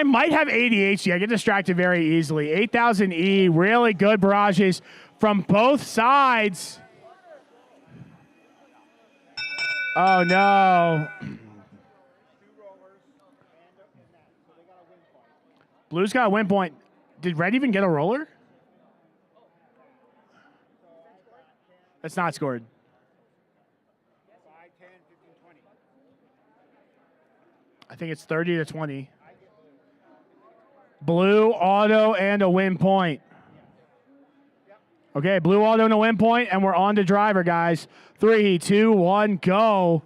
I might have ADHD. I get distracted very easily. 8,000 E, really good barrages from both sides. Oh, no. Blue's got a win point. Did Red even get a roller? That's not scored. I think it's 30-20. Blue, auto, and a win point. Okay, blue, auto, and a win point, and we're on to driver, guys. 3, 2, 1, go.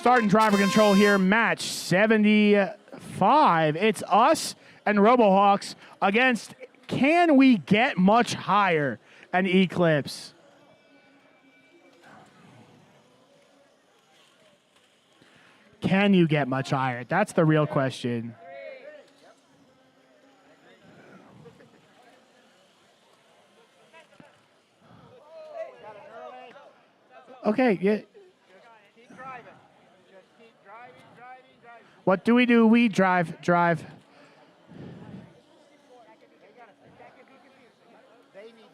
Starting driver control here, match 75. It's us and RoboHawks against Can We Get Much Higher and Eclipse. Can you get much higher? That's the real question. Okay, yeah. Keep driving. Just keep driving. What do? We drive. That could be confusing. They need.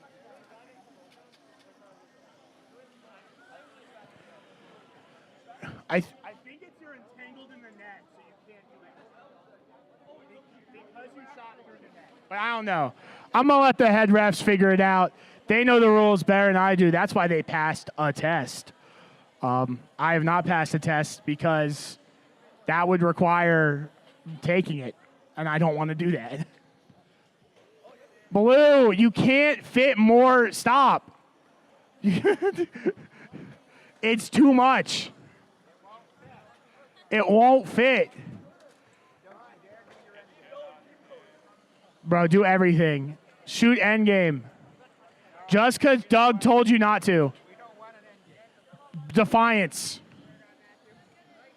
I think it's you're entangled in the net, so you can't do it. Because you shot through the net. But I don't know. I'm going to let the head refs figure it out. They know the rules better than I do. That's why they passed a test. I have not passed a test because that would require taking it, and I don't want to do that. Blue, you can't fit more. Stop. It's too much. It won't fit. Bro, do everything. Shoot endgame. Just because Doug told you not to. Defiance.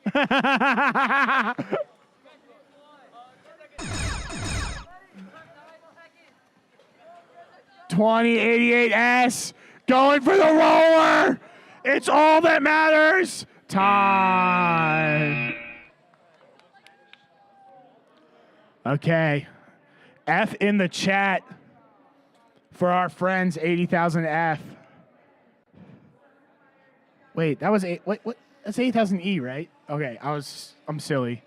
2088S going for the roller. It's all that matters. Time. Okay. F in the chat for our friends 80,000F. Wait, that was what? That's 8,000 E, right? Okay, I'm silly.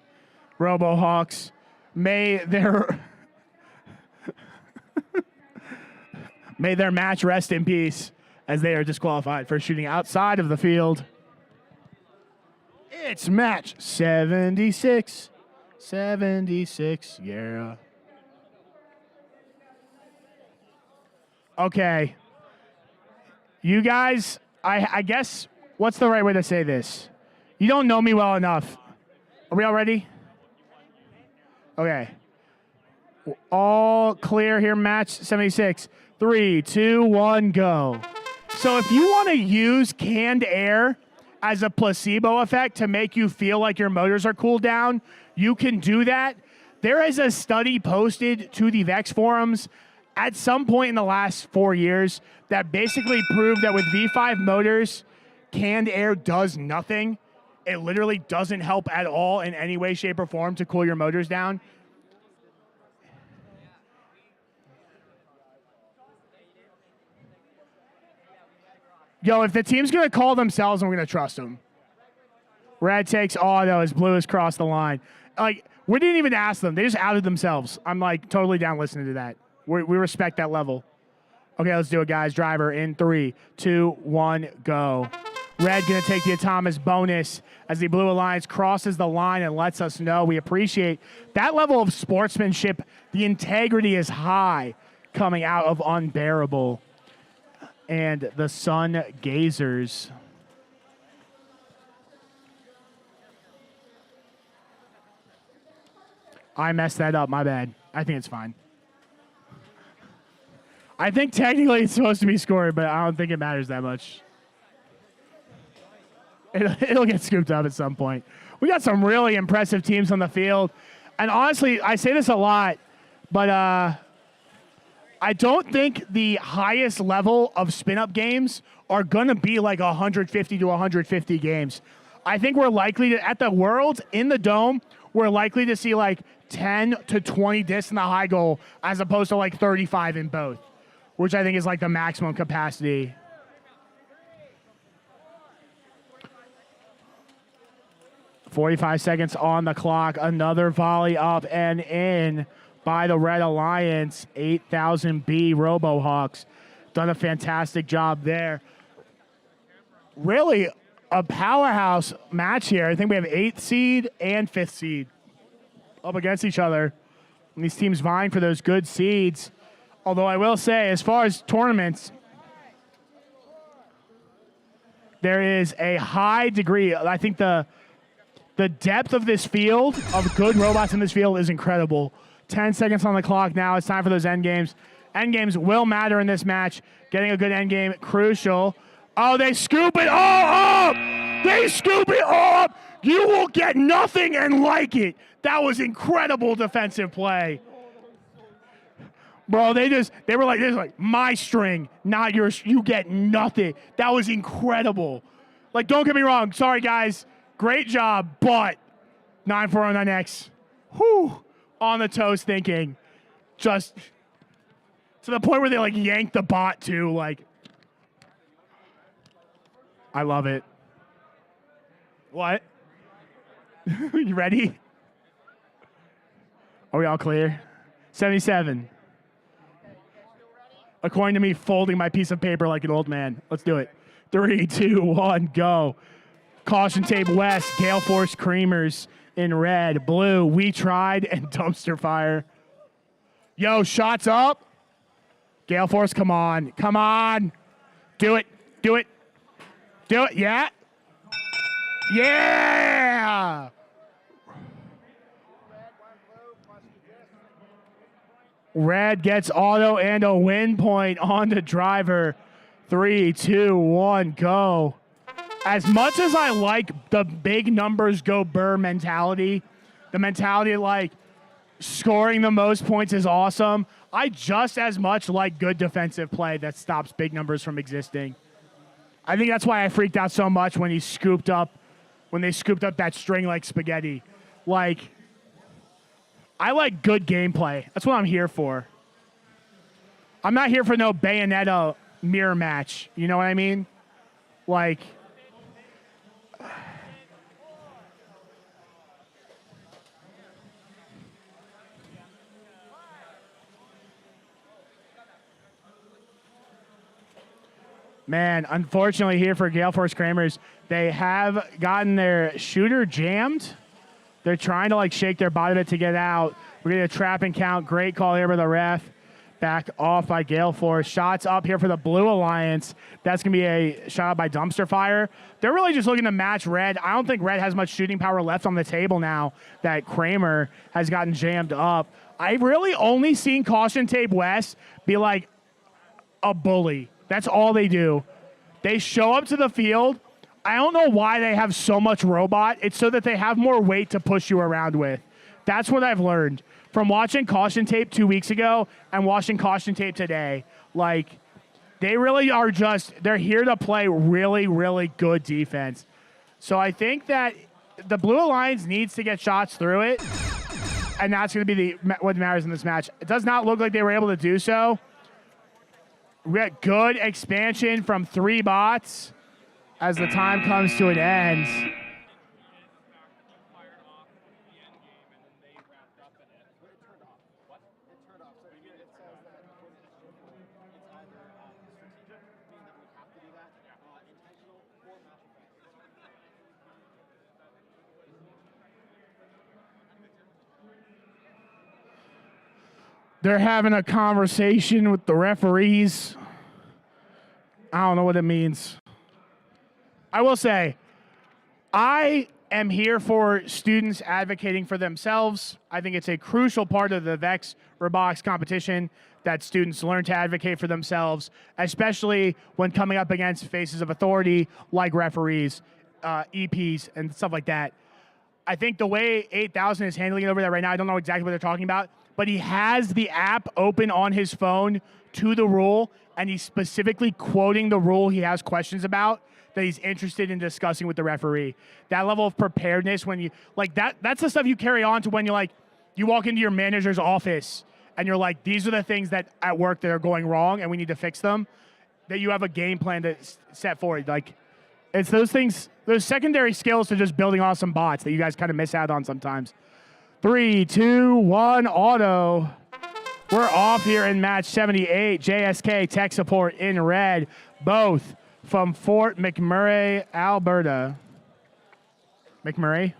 RoboHawks, may their match rest in peace as they are disqualified for shooting outside of the field. It's match 76. 76, yeah. Okay. You guys, I guess, what's the right way to say this? You don't know me well enough. Are we all ready? Okay. All clear here, match 76. 3, 2, 1, go. So if you want to use canned air as a placebo effect to make you feel like your motors are cooled down, you can do that. There is a study posted to the Vex forums at some point in the last 4 years that basically proved that with V5 motors, canned air does nothing. It literally doesn't help at all in any way, shape, or form to cool your motors down. Yo, if the team's going to call themselves, I'm going to trust them. Red takes auto as blue has crossed the line. Like, we didn't even ask them. They just outed themselves. I'm, like, totally down listening to that. We respect that level. Okay, let's do it, guys. Driver in 3, 2, 1, go. Red going to take the Atomas bonus as the Blue Alliance crosses the line and lets us know we appreciate that level of sportsmanship. The integrity is high coming out of Unbearable. And the Sun Gazers. I messed that up. My bad. I think it's fine. I think technically it's supposed to be scored, but I don't think it matters that much. It'll get scooped up at some point. We got some really impressive teams on the field. And honestly, I say this a lot, but I don't think the highest level of spin-up games are going to be like 150 to 150 games. I think we're likely to, at the Worlds in the Dome, we're likely to see like 10 to 20 discs in the high goal as opposed to like 35 in both, which I think is like the maximum capacity. .45 seconds on the clock. Another volley up and in by the Red Alliance. 8000B RoboHawks. Done a fantastic job there. Really a powerhouse match here. I think we have 8th seed and 5th seed up against each other. And these teams vying for those good seeds. Although I will say, as far as tournaments, there is a high degree. I think the depth of this field, of good robots in this field, is incredible. 10 seconds on the clock now. It's time for those end games. End games will matter in this match. Getting a good end game, crucial. Oh, they scoop it all up! They scoop it all up! You will get nothing and like it. That was incredible defensive play. Bro, they were like, this is like my string, not yours. You get nothing. That was incredible. Like, don't get me wrong. Sorry, guys. Great job, but 9409X, whew, on the toes thinking. Just to the point where they like yanked the bot too. Like, I love it. What? You ready? Are we all clear? 77. According to me, folding my piece of paper like an old man. Let's do it. 3, 2, 1, go. Caution tape west, Gale Force Creamers in red. Blue, we tried, and dumpster fire. Yo, shots up. Gale Force, come on. Come on. Do it. Do it. Do it. Yeah. Yeah. Red gets auto and a win point on the driver. 3, 2, 1, go. As much as I like the big numbers go Burr mentality, the mentality like scoring the most points is awesome, I just as much like good defensive play that stops big numbers from existing. I think that's why I freaked out so much when they scooped up that string like spaghetti. Like, I like good gameplay. That's what I'm here for. I'm not here for no Bayonetta mirror match. You know what I mean? Like, man, unfortunately here for Gale Force Kramers, they have gotten their shooter jammed. They're trying to like shake their body a bit to get out. We're getting a trap and count. Great call here by the ref. Back off by Gale Force. Shots up here for the Blue Alliance. That's going to be a shot by dumpster fire. They're really just looking to match Red. I don't think Red has much shooting power left on the table now that Kramer has gotten jammed up. I've really only seen Caution Tape West be like a bully. That's all they do. They show up to the field. I don't know why they have so much robot. It's so that they have more weight to push you around with. That's what I've learned from watching Caution Tape 2 weeks ago and watching Caution Tape today. Like, they really are they're here to play really, really good defense. So I think that the Blue Alliance needs to get shots through it, and that's going to be what matters in this match. It does not look like they were able to do so. We got good expansion from 3 bots as the time comes to an end. They're having a conversation with the referees. I don't know what it means. I will say, I am here for students advocating for themselves. I think it's a crucial part of the VEX Robotics competition that students learn to advocate for themselves, especially when coming up against faces of authority like referees, EPs, and stuff like that. I think the way 8000 is handling it over there right now, I don't know exactly what they're talking about, but he has the app open on his phone to the rule, and he's specifically quoting the rule he has questions about that he's interested in discussing with the referee. That level of preparedness when you like that's the stuff you carry on to when you walk into your manager's office and you're like, these are the things that at work that are going wrong and we need to fix them. That you have a game plan to set forward. Like, it's those things, those secondary skills to just building awesome bots that you guys kind of miss out on sometimes. 3, 2, 1, auto. We're off here in match 78. JSK tech support in red, both from Fort McMurray, Alberta. McMurray?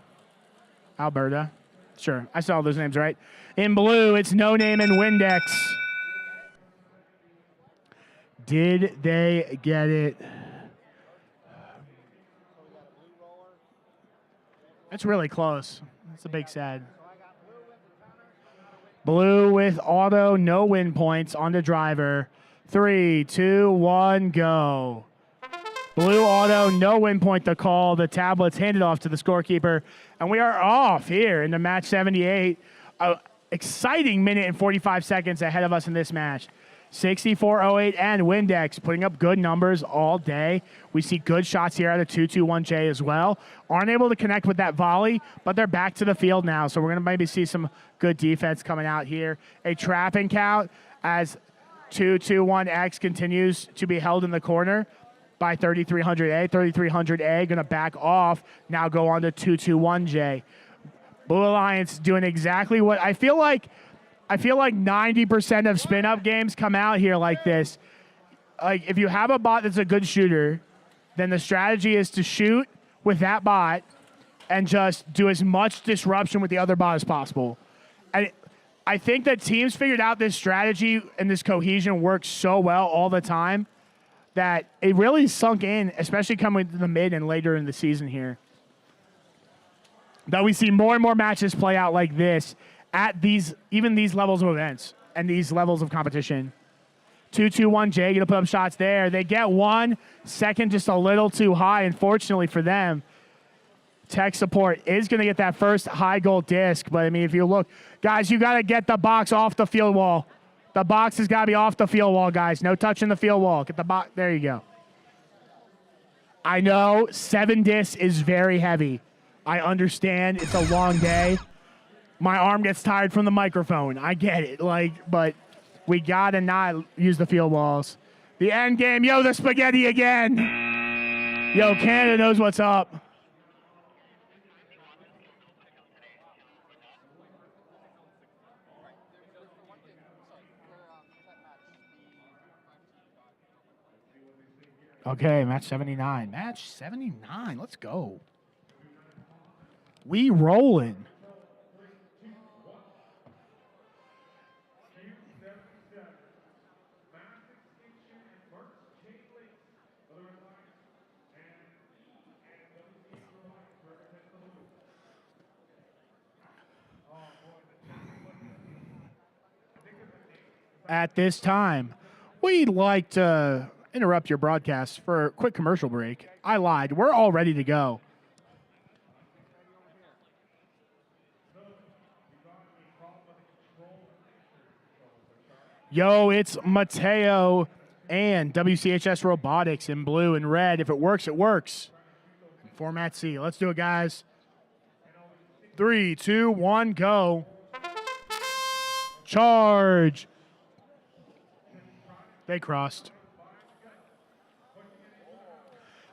Alberta. Sure, I saw those names right. In blue, it's No Name and Windex. Did they get it? That's really close. That's a big sad. Blue with auto, no win points on the driver. 3, 2, 1, go. Blue auto, no win point to call. The tablet's handed off to the scorekeeper. And we are off here in the match 78. Exciting minute and 45 seconds ahead of us in this match. 64.08 and Windex putting up good numbers all day. We see good shots here out of 221J as well. Aren't able to connect with that volley, but they're back to the field now. So we're going to maybe see some good defense coming out here. A trapping count as 221X continues to be held in the corner by 3300A. 3300A going to back off, now go on to 221J. Blue Alliance doing exactly what I feel like 90% of spin-up games come out here like this. Like, if you have a bot that's a good shooter, then the strategy is to shoot with that bot and just do as much disruption with the other bot as possible. And I think that teams figured out this strategy and this cohesion works so well all the time that it really sunk in, especially coming to the mid and later in the season here. That we see more and more matches play out like this at even these levels of events and these levels of competition. 221J gonna put up shots there. They get 1 second, just a little too high, unfortunately for them. Tech support is gonna get that first high goal disc, but I mean, if you look, guys, you gotta get the box off the field wall. The box has gotta be off the field wall, guys. No touching the field wall. Get the box, there you go. I know 7 discs is very heavy. I understand it's a long day. My arm gets tired from the microphone. I get it, but we gotta not use the field walls. The end game, yo, the spaghetti again. Yo, Canada knows what's up. Okay, match 79. Match 79, let's go. We rolling. At this time, we'd like to interrupt your broadcast for a quick commercial break. I lied. We're all ready to go. Yo, it's Mateo and WCHS Robotics in blue and red. If it works, it works. Format C. Let's do it, guys. 3, 2, 1, go. Charge. They crossed.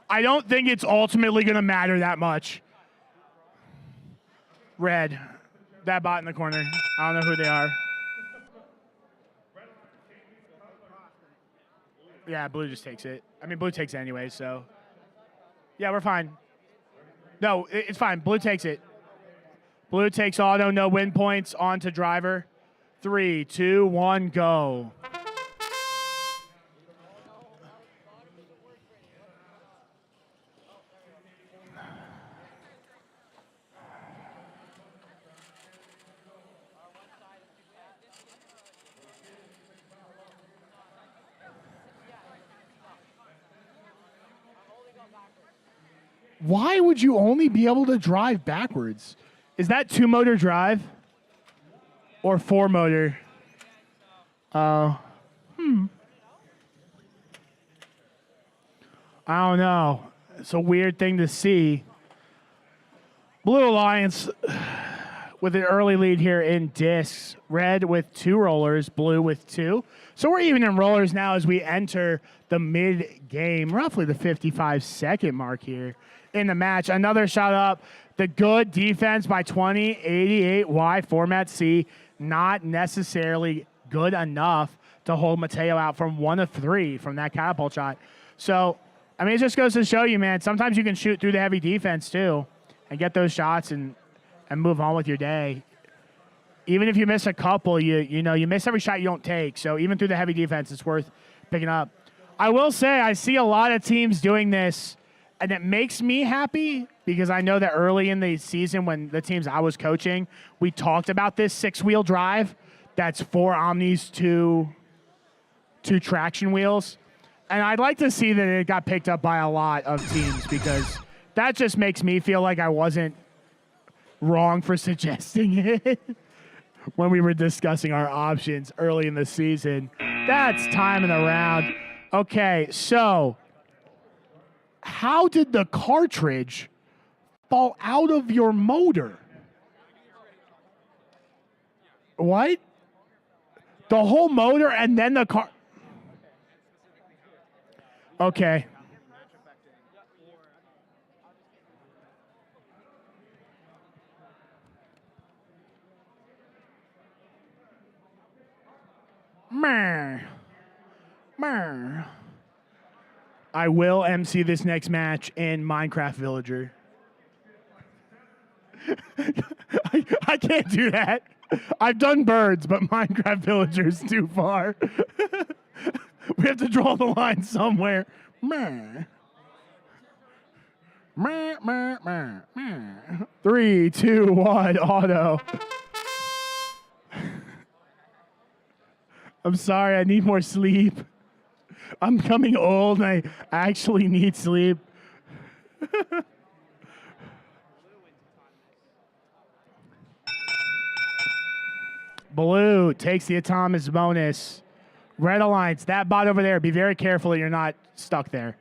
I don't think it's ultimately going to matter that much. Red. That bot in the corner. I don't know who they are. Yeah, blue just takes it. I mean, blue takes it anyway, so. Yeah, we're fine. No, it's fine. Blue takes it. Blue takes auto, no win points, on to driver. 3, 2, 1, go. Why would you only be able to drive backwards? Is that 2-motor drive? Or 4-motor? I don't know. It's a weird thing to see. Blue Alliance with an early lead here in discs. Red with 2 rollers, blue with 2. So we're even in rollers now as we enter the mid-game, roughly the 55-second mark here in the match. Another shot up. The good defense by 20, 88Y, format C, not necessarily good enough to hold Mateo out from 1 of 3 from that catapult shot. So, I mean, it just goes to show you, man, sometimes you can shoot through the heavy defense too and get those shots and move on with your day. Even if you miss a couple, you miss every shot you don't take. So even through the heavy defense, it's worth picking up. I will say I see a lot of teams doing this, and it makes me happy because I know that early in the season when the teams I was coaching, we talked about this 6-wheel drive. That's 4 Omnis, 2 traction wheels. And I'd like to see that it got picked up by a lot of teams because that just makes me feel like I wasn't wrong for suggesting it when we were discussing our options early in the season. That's time in the round. Okay, so how did the cartridge fall out of your motor? What? The whole motor and then the car. Okay. I will MC this next match in Minecraft Villager. I can't do that. I've done birds, but Minecraft Villager's too far. We have to draw the line somewhere. 3, 2, 1, auto. I'm sorry, I need more sleep. I'm becoming old and I actually need sleep. Blue takes the Atomics bonus. Red Alliance, that bot over there, be very careful that you're not stuck there.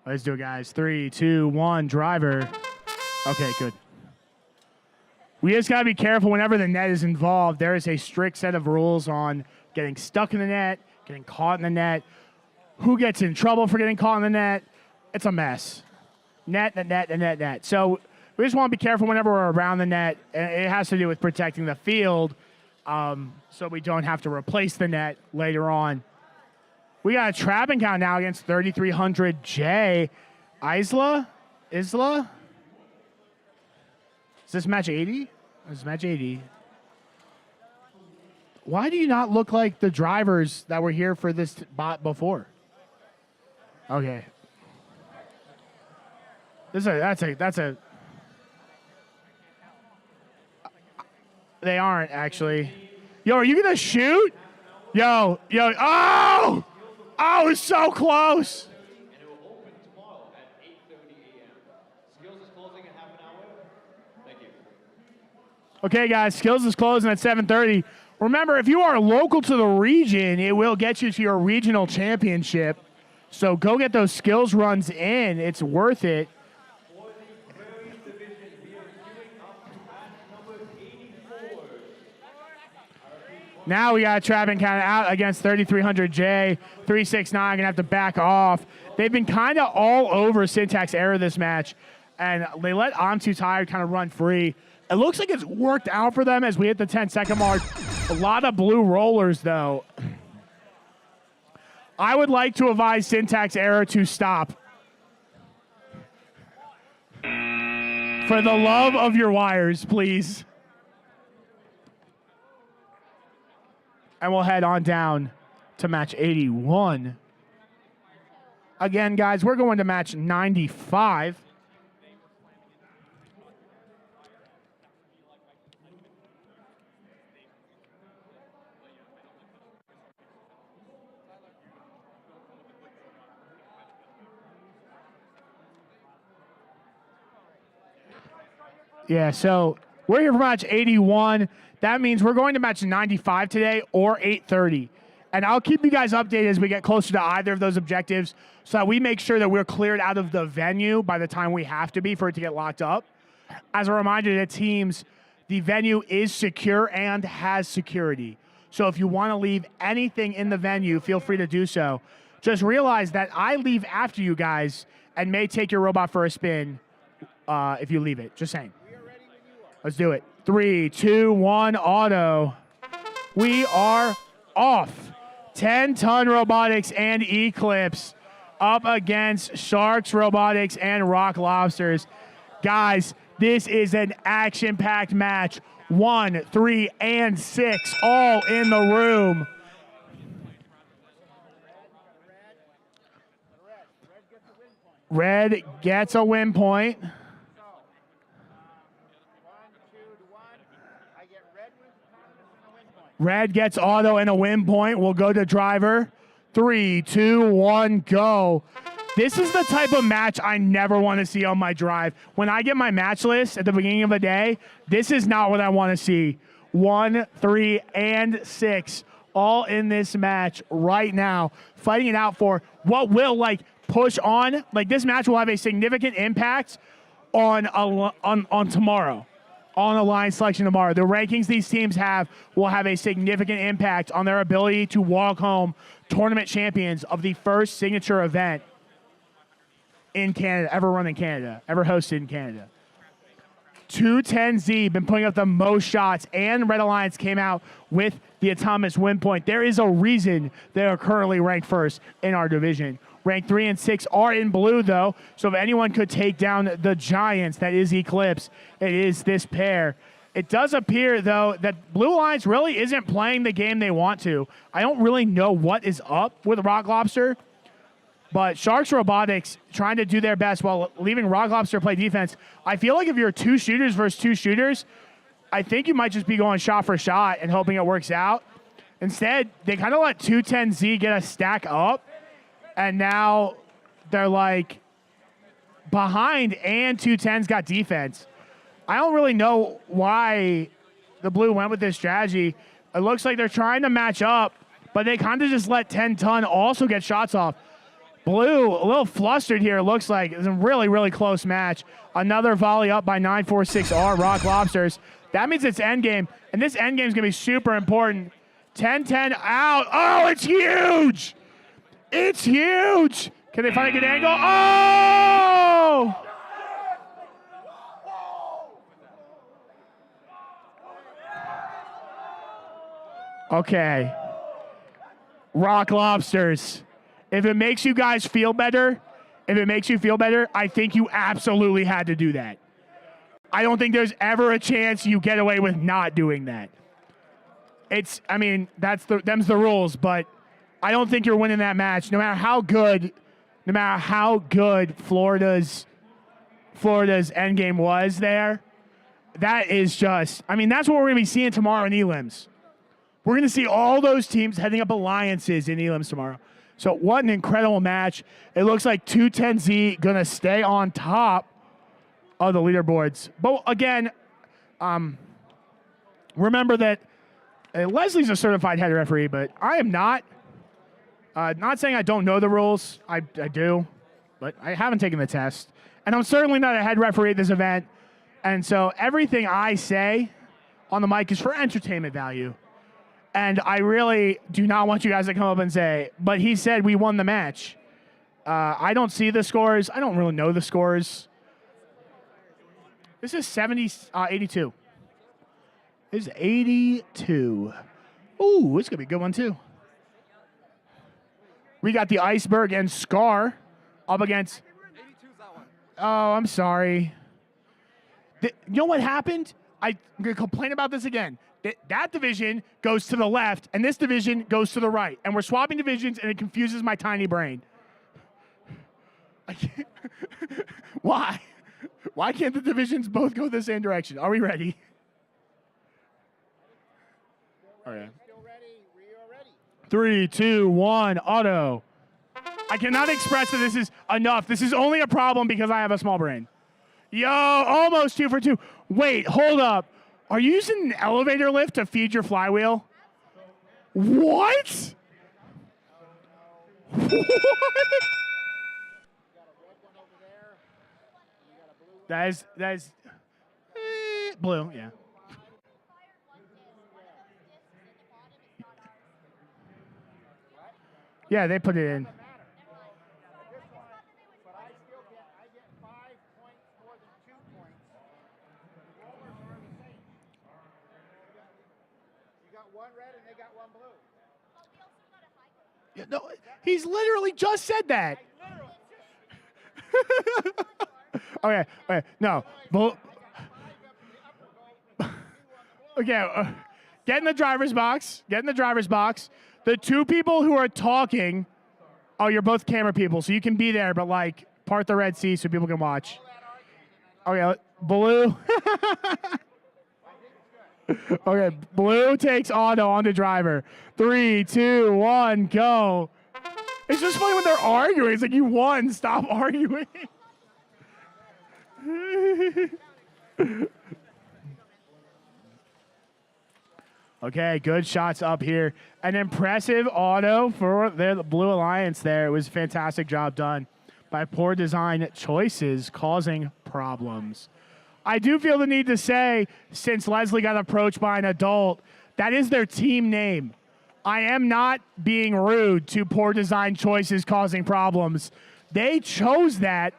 Let's do it, guys. 3, 2, 1, driver. Okay, good. We just got to be careful whenever the net is involved. There is a strict set of rules on getting stuck in the net, getting caught in the net, who gets in trouble for getting caught in the net. It's a mess. Net. So we just want to be careful whenever we're around the net. It has to do with protecting the field so we don't have to replace the net later on. We got a trapping count now against 3300J. Isla? Is this match 80? This is match 80. Why do you not look like the drivers that were here for this bot before? Okay. That's a. They aren't actually. Yo, are you gonna shoot? Yo. Oh! Oh, it's so close. And it will open tomorrow at 8:30 a.m. Skills is closing in half an hour. Thank you. Okay, guys, Skills is closing at 7:30. Remember, if you are local to the region, it will get you to your regional championship. So go get those skills runs in. It's worth it. For the Prairie Division, we are queuing up to match number 84. Now we got a trapping count out against 3300J. 369 gonna have to back off. They've been kind of all over Syntax Error this match, and they let I'm Too Tired kind of run free. It looks like it's worked out for them as we hit the 10-second mark. A lot of blue rollers, though. I would like to advise Syntax Error to stop. For the love of your wires, please. And we'll head on down to match 81. Again, guys, we're going to match 95. Yeah, so we're here for match 81. That means we're going to match 95 today or 8:30. And I'll keep you guys updated as we get closer to either of those objectives so that we make sure that we're cleared out of the venue by the time we have to be for it to get locked up. As a reminder to teams, the venue is secure and has security. So if you want to leave anything in the venue, feel free to do so. Just realize that I leave after you guys and may take your robot for a spin if you leave it. Just saying. Let's do it. 3, 2, 1, auto. We are off. 10-ton robotics and Eclipse up against Sharks Robotics and Rock Lobsters. Guys, this is an action-packed match. 1, 3, and 6 all in the room. Red gets a win point. Red gets auto and a win point. We'll go to driver. 3, 2, 1, go. This is the type of match I never want to see on my drive. When I get my match list at the beginning of the day, this is not what I want to see. 1, 3, and 6 all in this match right now, fighting it out for what will push on. This match will have a significant impact on tomorrow. On alliance selection tomorrow. The rankings these teams have will have a significant impact on their ability to walk home tournament champions of the first signature event in Canada, ever run in Canada, ever hosted in Canada. 210Z been putting up the most shots, and Red Alliance came out with the autonomous win point. There is a reason they are currently ranked first in our division. Rank 3 and 6 are in blue, though, so if anyone could take down the giants, that is Eclipse, it is this pair. It does appear, though, that Blue Alliance really isn't playing the game they want to. I don't really know what is up with Rock Lobster, but Sharks Robotics trying to do their best while leaving Rock Lobster play defense. I feel like if you're 2 shooters versus 2 shooters, I think you might just be going shot for shot and hoping it works out. Instead, they kind of let 210Z get a stack up, and now they're behind, and 210's got defense. I don't really know why the blue went with this strategy. It looks like they're trying to match up, but they kind of just let 10-ton also get shots off. Blue, a little flustered here, it looks like. It's a really, really close match. Another volley up by 946R Rock Lobsters. That means it's endgame, and this endgame is going to be super important. 10-10 out. Oh, it's huge! It's huge! Can they find a good angle? Oh! Okay. Rock Lobsters. If it makes you guys feel better, I think you absolutely had to do that. I don't think there's ever a chance you get away with not doing that. Them's the rules, but I don't think you're winning that match, no matter how good Florida's endgame was there. That is just, that's what we're going to be seeing tomorrow in elims. We're going to see all those teams heading up alliances in elims tomorrow. So what an incredible match. It looks like 210Z going to stay on top of the leaderboards. But again, remember that Leslie's a certified head referee, but I am not. Not saying I don't know the rules. I do, but I haven't taken the test. And I'm certainly not a head referee at this event. And so everything I say on the mic is for entertainment value. And I really do not want you guys to come up and say, but he said we won the match. I don't see the scores. I don't really know the scores. This is 82. This is 82. Ooh, it's going to be a good one, too. We got the Iceberg and Scar up against... 82's that one. Oh, I'm sorry. You know what happened? I'm going to complain about this again. That division goes to the left, and this division goes to the right. And we're swapping divisions, and it confuses my tiny brain. Why? Why can't the divisions both go the same direction? Are we ready? All right. Still ready. We are ready. 3, 2, 1, auto. I cannot express that this is enough. This is only a problem because I have a small brain. Yo, almost 2 for 2. Wait, hold up. Are you using an elevator lift to feed your flywheel? What? What? You got a red one over there. And you got a blue one. That is blue, yeah. Yeah, they put it in. But I still get 5 points more than 2 points. The rollers are the same. You got one red and they got one blue. Yeah, no, he's literally just said that. Okay, no. Okay, get in the driver's box. Get in the driver's box. The two people who are talking, oh, you're both camera people, so you can be there, but like part the Red Sea so people can watch. Okay, blue. Okay, blue takes auto on the driver. 3, 2, 1, go. It's just funny when they're arguing. It's like, you won. Stop arguing. Okay, good shots up here. An impressive auto for the Blue Alliance there. It was a fantastic job done by poor design choices causing problems. I do feel the need to say, since Leslie got approached by an adult, that is their team name. I am not being rude to poor design choices causing problems. They chose that.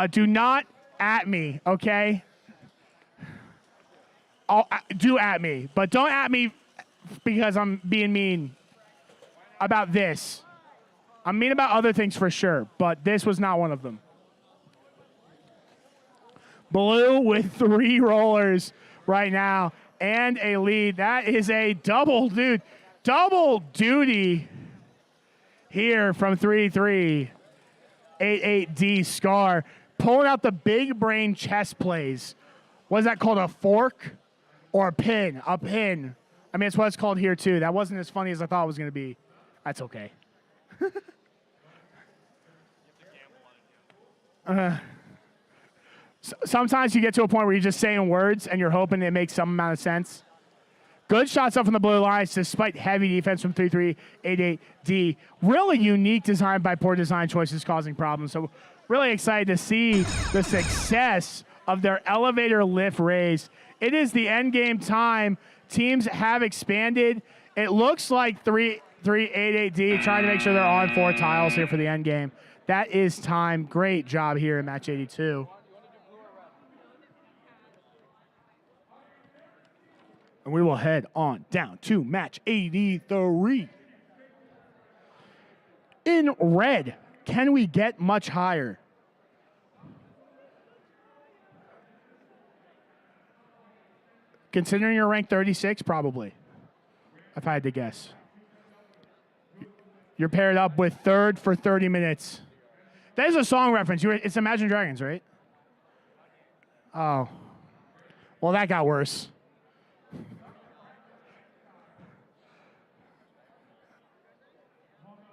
Do not at me, okay? Do at me, but don't at me because I'm being mean about this. I'm mean about other things for sure, but this was not one of them. Blue with 3 rollers right now and a lead. That is a double duty here from 3-3. 88D Scar pulling out the big brain chess plays. What is that called? A fork or a pin? A pin. I mean, it's what it's called here too. That wasn't as funny as I thought it was going to be. That's okay. Sometimes you get to a point where you're just saying words and you're hoping it makes some amount of sense. Good shots up from the Blue Alliance despite heavy defense from 3-3-88D. Really unique design by poor design choices causing problems. So really excited to see the success of their elevator lift raise. It is the end game time. Teams have expanded. It looks like 3-3-88D trying to make sure they're on 4 tiles here for the end game. That is time. Great job here in match 82. And we will head on down to match 83. In red, can we get much higher? Considering you're ranked 36, probably, if I had to guess. You're paired up with third for 30 minutes. That is a song reference. It's Imagine Dragons, right? Oh. Well, that got worse.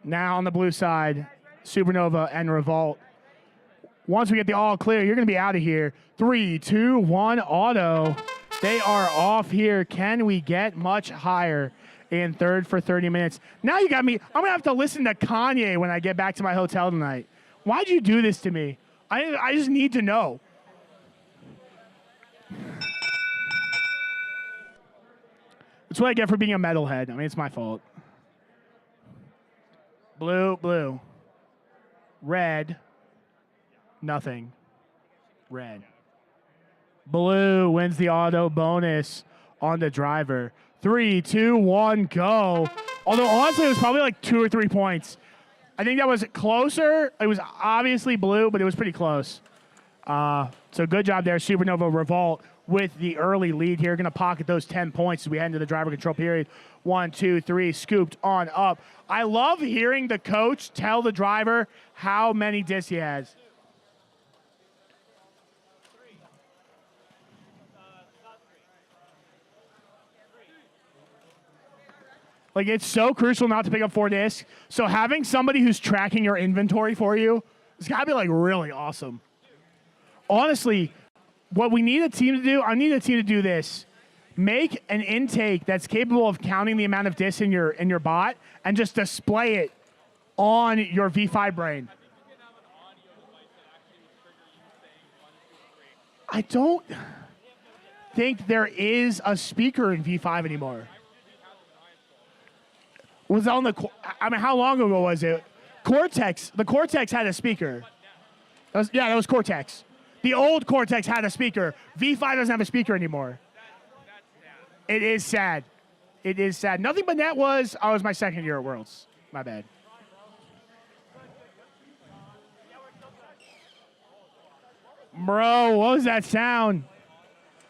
Now on the blue side, Supernova and Revolt. Once we get the all clear, you're going to be out of here. 3, 2, 1, auto. They are off here. Can we get much higher in third for 30 minutes? Now you got me. I'm going to have to listen to Kanye when I get back to my hotel tonight. Why'd you do this to me? I just need to know. That's what I get for being a metalhead. I mean, it's my fault. Blue, blue. Red. Nothing. Red. Blue wins the auto bonus on the driver. 3, 2, 1, go. Although, honestly, it was probably like 2 or 3 points. I think that was closer. It was obviously blue, but it was pretty close. So good job there, Supernova Revolt, with the early lead here. Going to pocket those 10 points as we head into the driver control period. 1, 2, 3, scooped on up. I love hearing the coach tell the driver how many discs he has. Like, it's so crucial not to pick up 4 discs. So having somebody who's tracking your inventory for you, it's got to be, like, really awesome. Honestly, what we need a team to do, I need a team to do this. Make an intake that's capable of counting the amount of discs in your bot and just display it on your V5 brain. I don't think there is a speaker in V5 anymore. Was on the, I mean, how long ago was it? Cortex, the Cortex had a speaker. That was Cortex. The old Cortex had a speaker. V5 doesn't have a speaker anymore. It is sad. It is sad. Nothing but net was my second year at Worlds. My bad. Bro, what was that sound?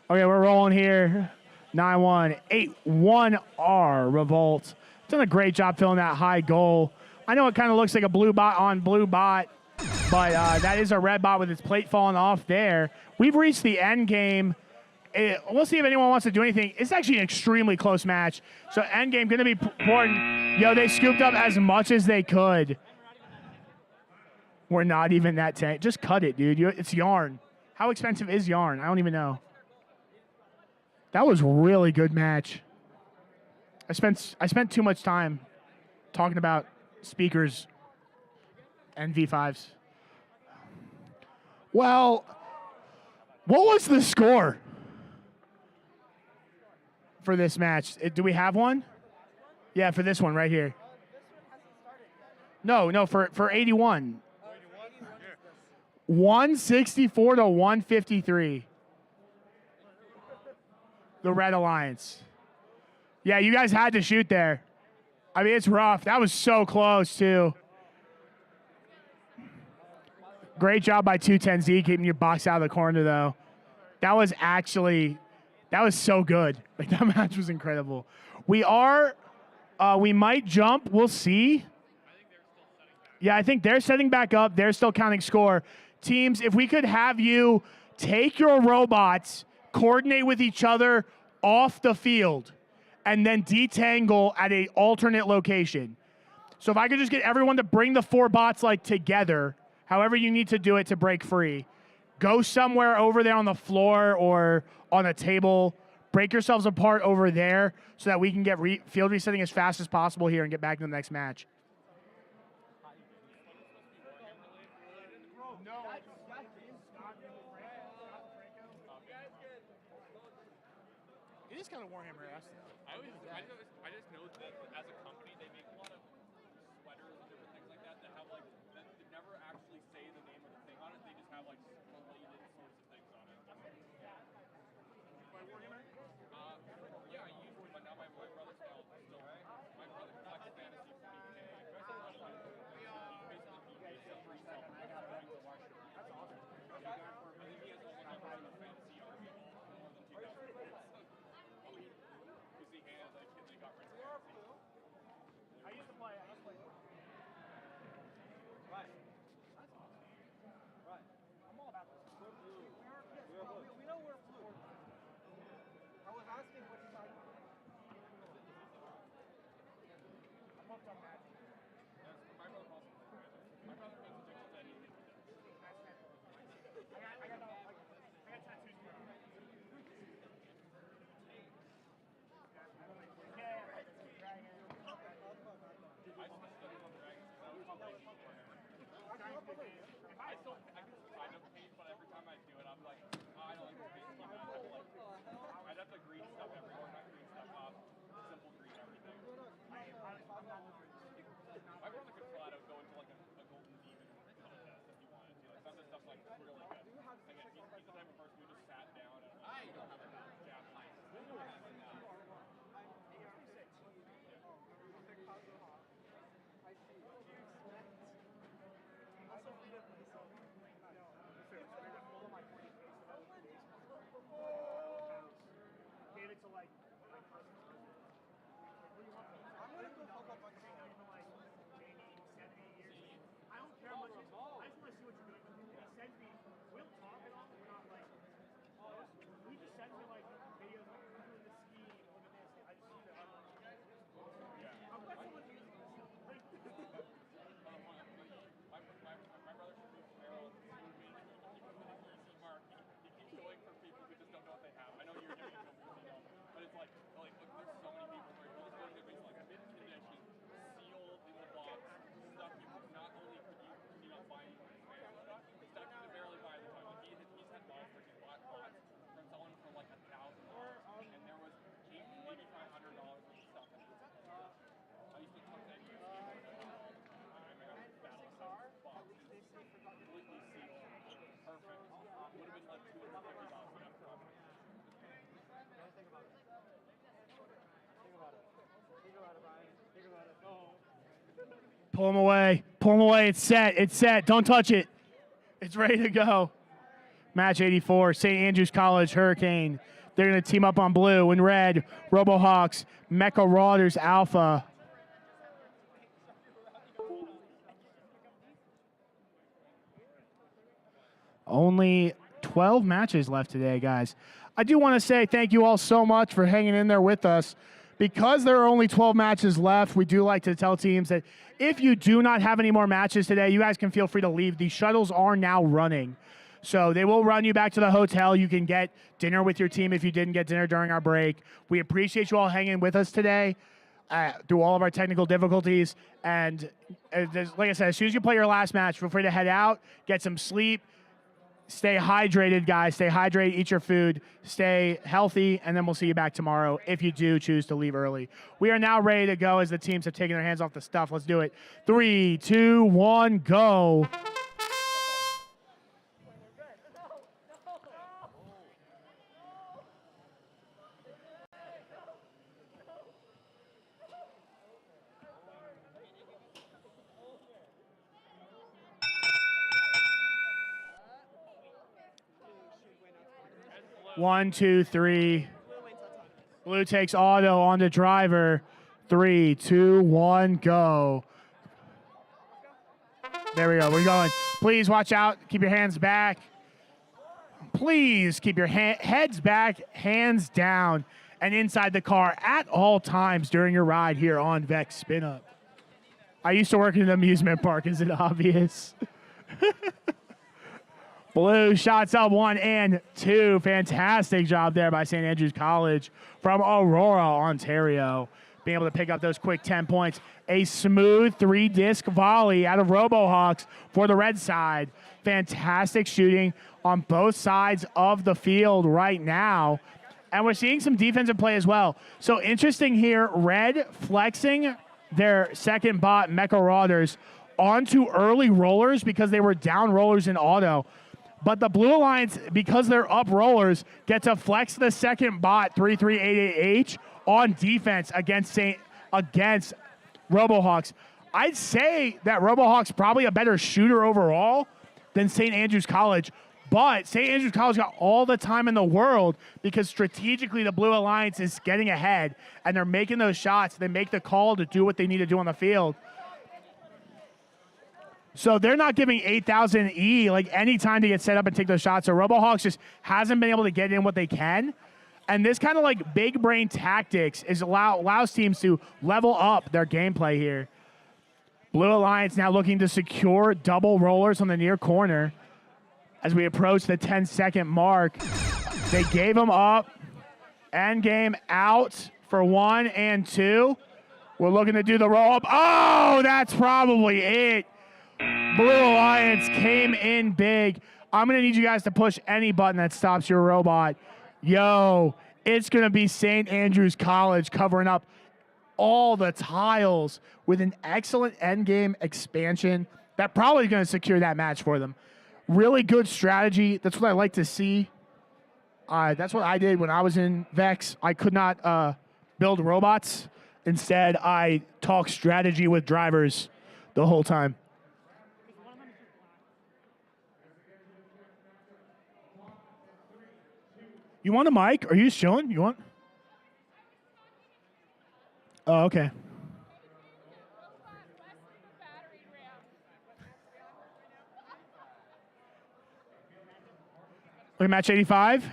Okay, we're rolling here. 9-1, 8-1R Revolt. Done a great job filling that high goal. I know it kind of looks like a blue bot on blue bot, but that is a red bot with its plate falling off there. We've reached the end game. We'll see if anyone wants to do anything. It's actually an extremely close match. So end game going to be important. Yo, they scooped up as much as they could. We're not even that tank. Just cut it, dude. It's yarn. How expensive is yarn? I don't even know. That was really good match. I spent too much time talking about speakers and V5s. Well, what was the score for this match? Do we have one? Yeah, for this one right here. No, for 81. 164 to 153. The Red Alliance. Yeah, you guys had to shoot there. I mean, it's rough. That was so close, too. Great job by 210Z keeping your box out of the corner, though. That was so good. Like, that match was incredible. We might jump. We'll see. Yeah, I think they're setting back up. They're still counting score. Teams, if we could have you take your robots, coordinate with each other off the field, and then detangle at an alternate location. So if I could just get everyone to bring the 4 bots like together, however you need to do it to break free, go somewhere over there on the floor or on a table, break yourselves apart over there so that we can get field resetting as fast as possible here and get back to the next match. It is kind of Warhammer-esque. I just know that as a company, they make a lot of sweaters and different things like that have like that they never actually say the name of the thing on it. They just have like related sorts of things on it. By Warhammer? Yeah, I used to, but now my brother's still. My brother collects fantasy from BK. Pull him away. Pull him away. It's set. It's set. Don't touch it. It's ready to go. Match 84, St. Andrews College Hurricane. They're going to team up on blue and red. RoboHawks, Mecha Marauders Alpha. Only 12 matches left today, guys. I do want to say thank you all so much for hanging in there with us. Because there are only 12 matches left, we do like to tell teams that if you do not have any more matches today, you guys can feel free to leave. The shuttles are now running. So they will run you back to the hotel. You can get dinner with your team if you didn't get dinner during our break. We appreciate you all hanging with us today through all of our technical difficulties. And like I said, as soon as you play your last match, feel free to head out, get some sleep. Stay hydrated, guys. Stay hydrated, eat your food, stay healthy, and then we'll see you back tomorrow if you do choose to leave early. We are now ready to go as the teams have taken their hands off the stuff. Let's do it. 3, 2, 1, go. One, two, three. Blue takes auto on the driver. 3, 2, 1, go. There we go. We're going. Please watch out. Keep your hands back. Please keep your heads back, hands down, and inside the car at all times during your ride here on Vex Spin Up. I used to work in an amusement park. Is it obvious? Blue shots up 1 and 2. Fantastic job there by St. Andrews College from Aurora, Ontario. Being able to pick up those quick 10 points. A smooth 3-disc volley out of RoboHawks for the red side. Fantastic shooting on both sides of the field right now. And we're seeing some defensive play as well. So interesting here, red flexing their second bot, Mecha Marauders, onto early rollers because they were down rollers in auto. But the Blue Alliance, because they're up rollers, get to flex the second bot 3388H on defense against RoboHawks. I'd say that RoboHawks probably a better shooter overall than St. Andrews College, but St. Andrews College got all the time in the world because strategically the Blue Alliance is getting ahead and they're making those shots. They make the call to do what they need to do on the field. So they're not giving 8,000 E like any time to get set up and take those shots. So RoboHawks just hasn't been able to get in what they can. And this kind of like big brain tactics allows teams to level up their gameplay here. Blue Alliance now looking to secure double rollers on the near corner as we approach the 10-second mark. They gave them up. End game out for 1 and 2. We're looking to do the roll up. Oh, that's probably it. Blue Alliance came in big. I'm going to need you guys to push any button that stops your robot. Yo, it's going to be St. Andrews College covering up all the tiles with an excellent endgame expansion that probably is going to secure that match for them. Really good strategy. That's what I like to see. That's what I did when I was in Vex. I could not build robots. Instead, I talk strategy with drivers the whole time. You want a mic? Are you showing? You want? Oh, okay. We're match 85.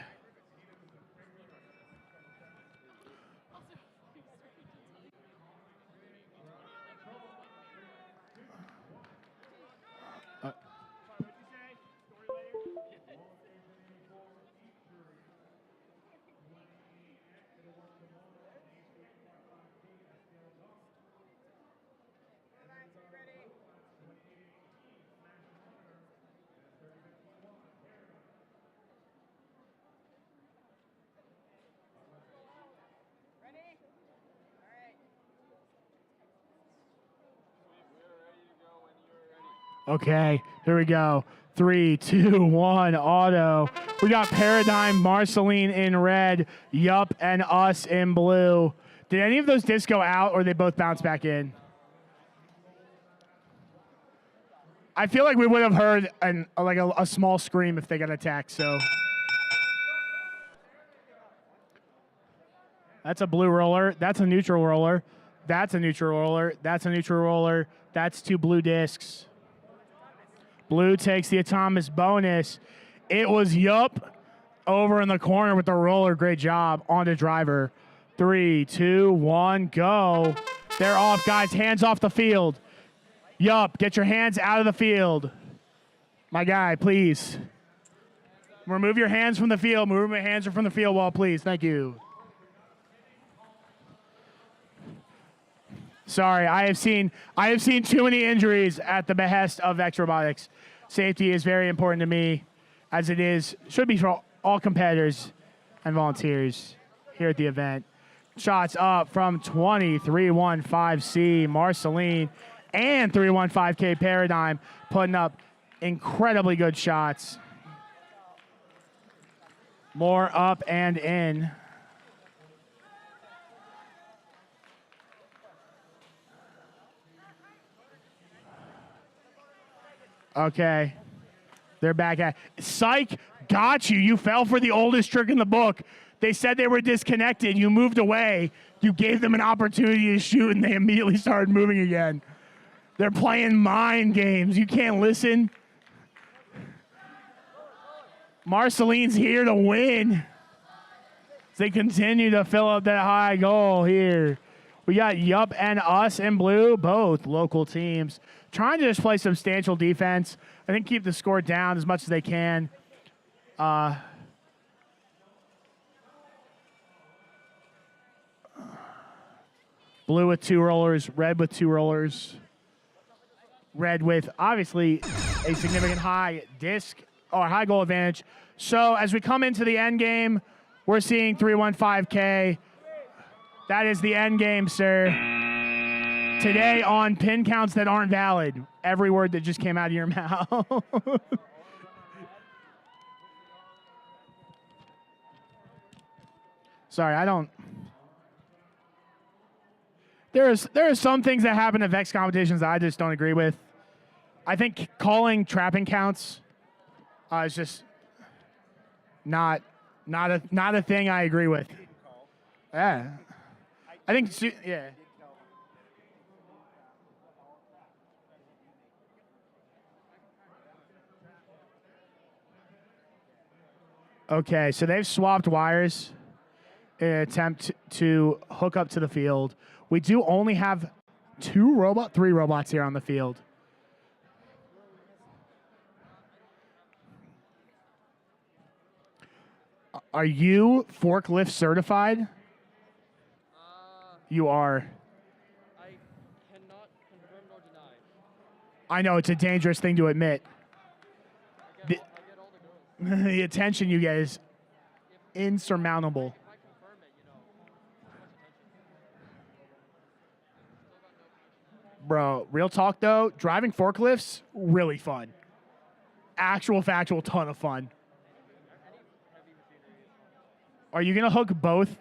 Okay, here we go. 3, 2, 1, auto. We got Paradigm, Marceline in red, Yup, and us in blue. Did any of those discs go out, or they both bounce back in? I feel like we would have heard a small scream if they got attacked. So that's a blue roller. That's a neutral roller. That's a neutral roller. That's a neutral roller. That's 2 blue discs. Blue takes the Atomic bonus. It was Yup over in the corner with the roller. Great job on the driver. 3, 2, 1, go. They're off, guys. Hands off the field. Yup, get your hands out of the field. My guy, please. Remove your hands from the field. Remove your hands from the field wall, please. Thank you. Sorry, I have seen too many injuries at the behest of Vex Robotics. Safety is very important to me, as it should be for all competitors and volunteers here at the event. Shots up from 2315C, Marceline, and 315K Paradigm, putting up incredibly good shots. More up and in. Okay. They're back at Psych, got you. You fell for the oldest trick in the book. They said they were disconnected. You moved away. You gave them an opportunity to shoot, and they immediately started moving again. They're playing mind games. You can't listen. Marceline's here to win. They continue to fill up that high goal here. We got Yup and Us in blue, both local teams, trying to just play substantial defense. I think keep the score down as much as they can. Blue with 2 rollers, red with 2 rollers. Red with obviously a significant high disc or high goal advantage. So as we come into the end game, we're seeing 315K. That is the end game, sir. Today on pin counts that aren't valid. Every word that just came out of your mouth. Sorry, I don't. There are some things that happen at Vex competitions that I just don't agree with. I think calling trapping counts is just not a thing I agree with. Yeah, I think yeah. Okay, so they've swapped wires in an attempt to hook up to the field. We do only have 3 robots here on the field. Are you forklift certified? You are. I cannot confirm nor deny. I know it's a dangerous thing to admit. I get all the girls. The attention you get is insurmountable. If I confirm it, too much attention. Bro, real talk though, driving forklifts, really fun. Actual factual ton of fun. Are you gonna hook both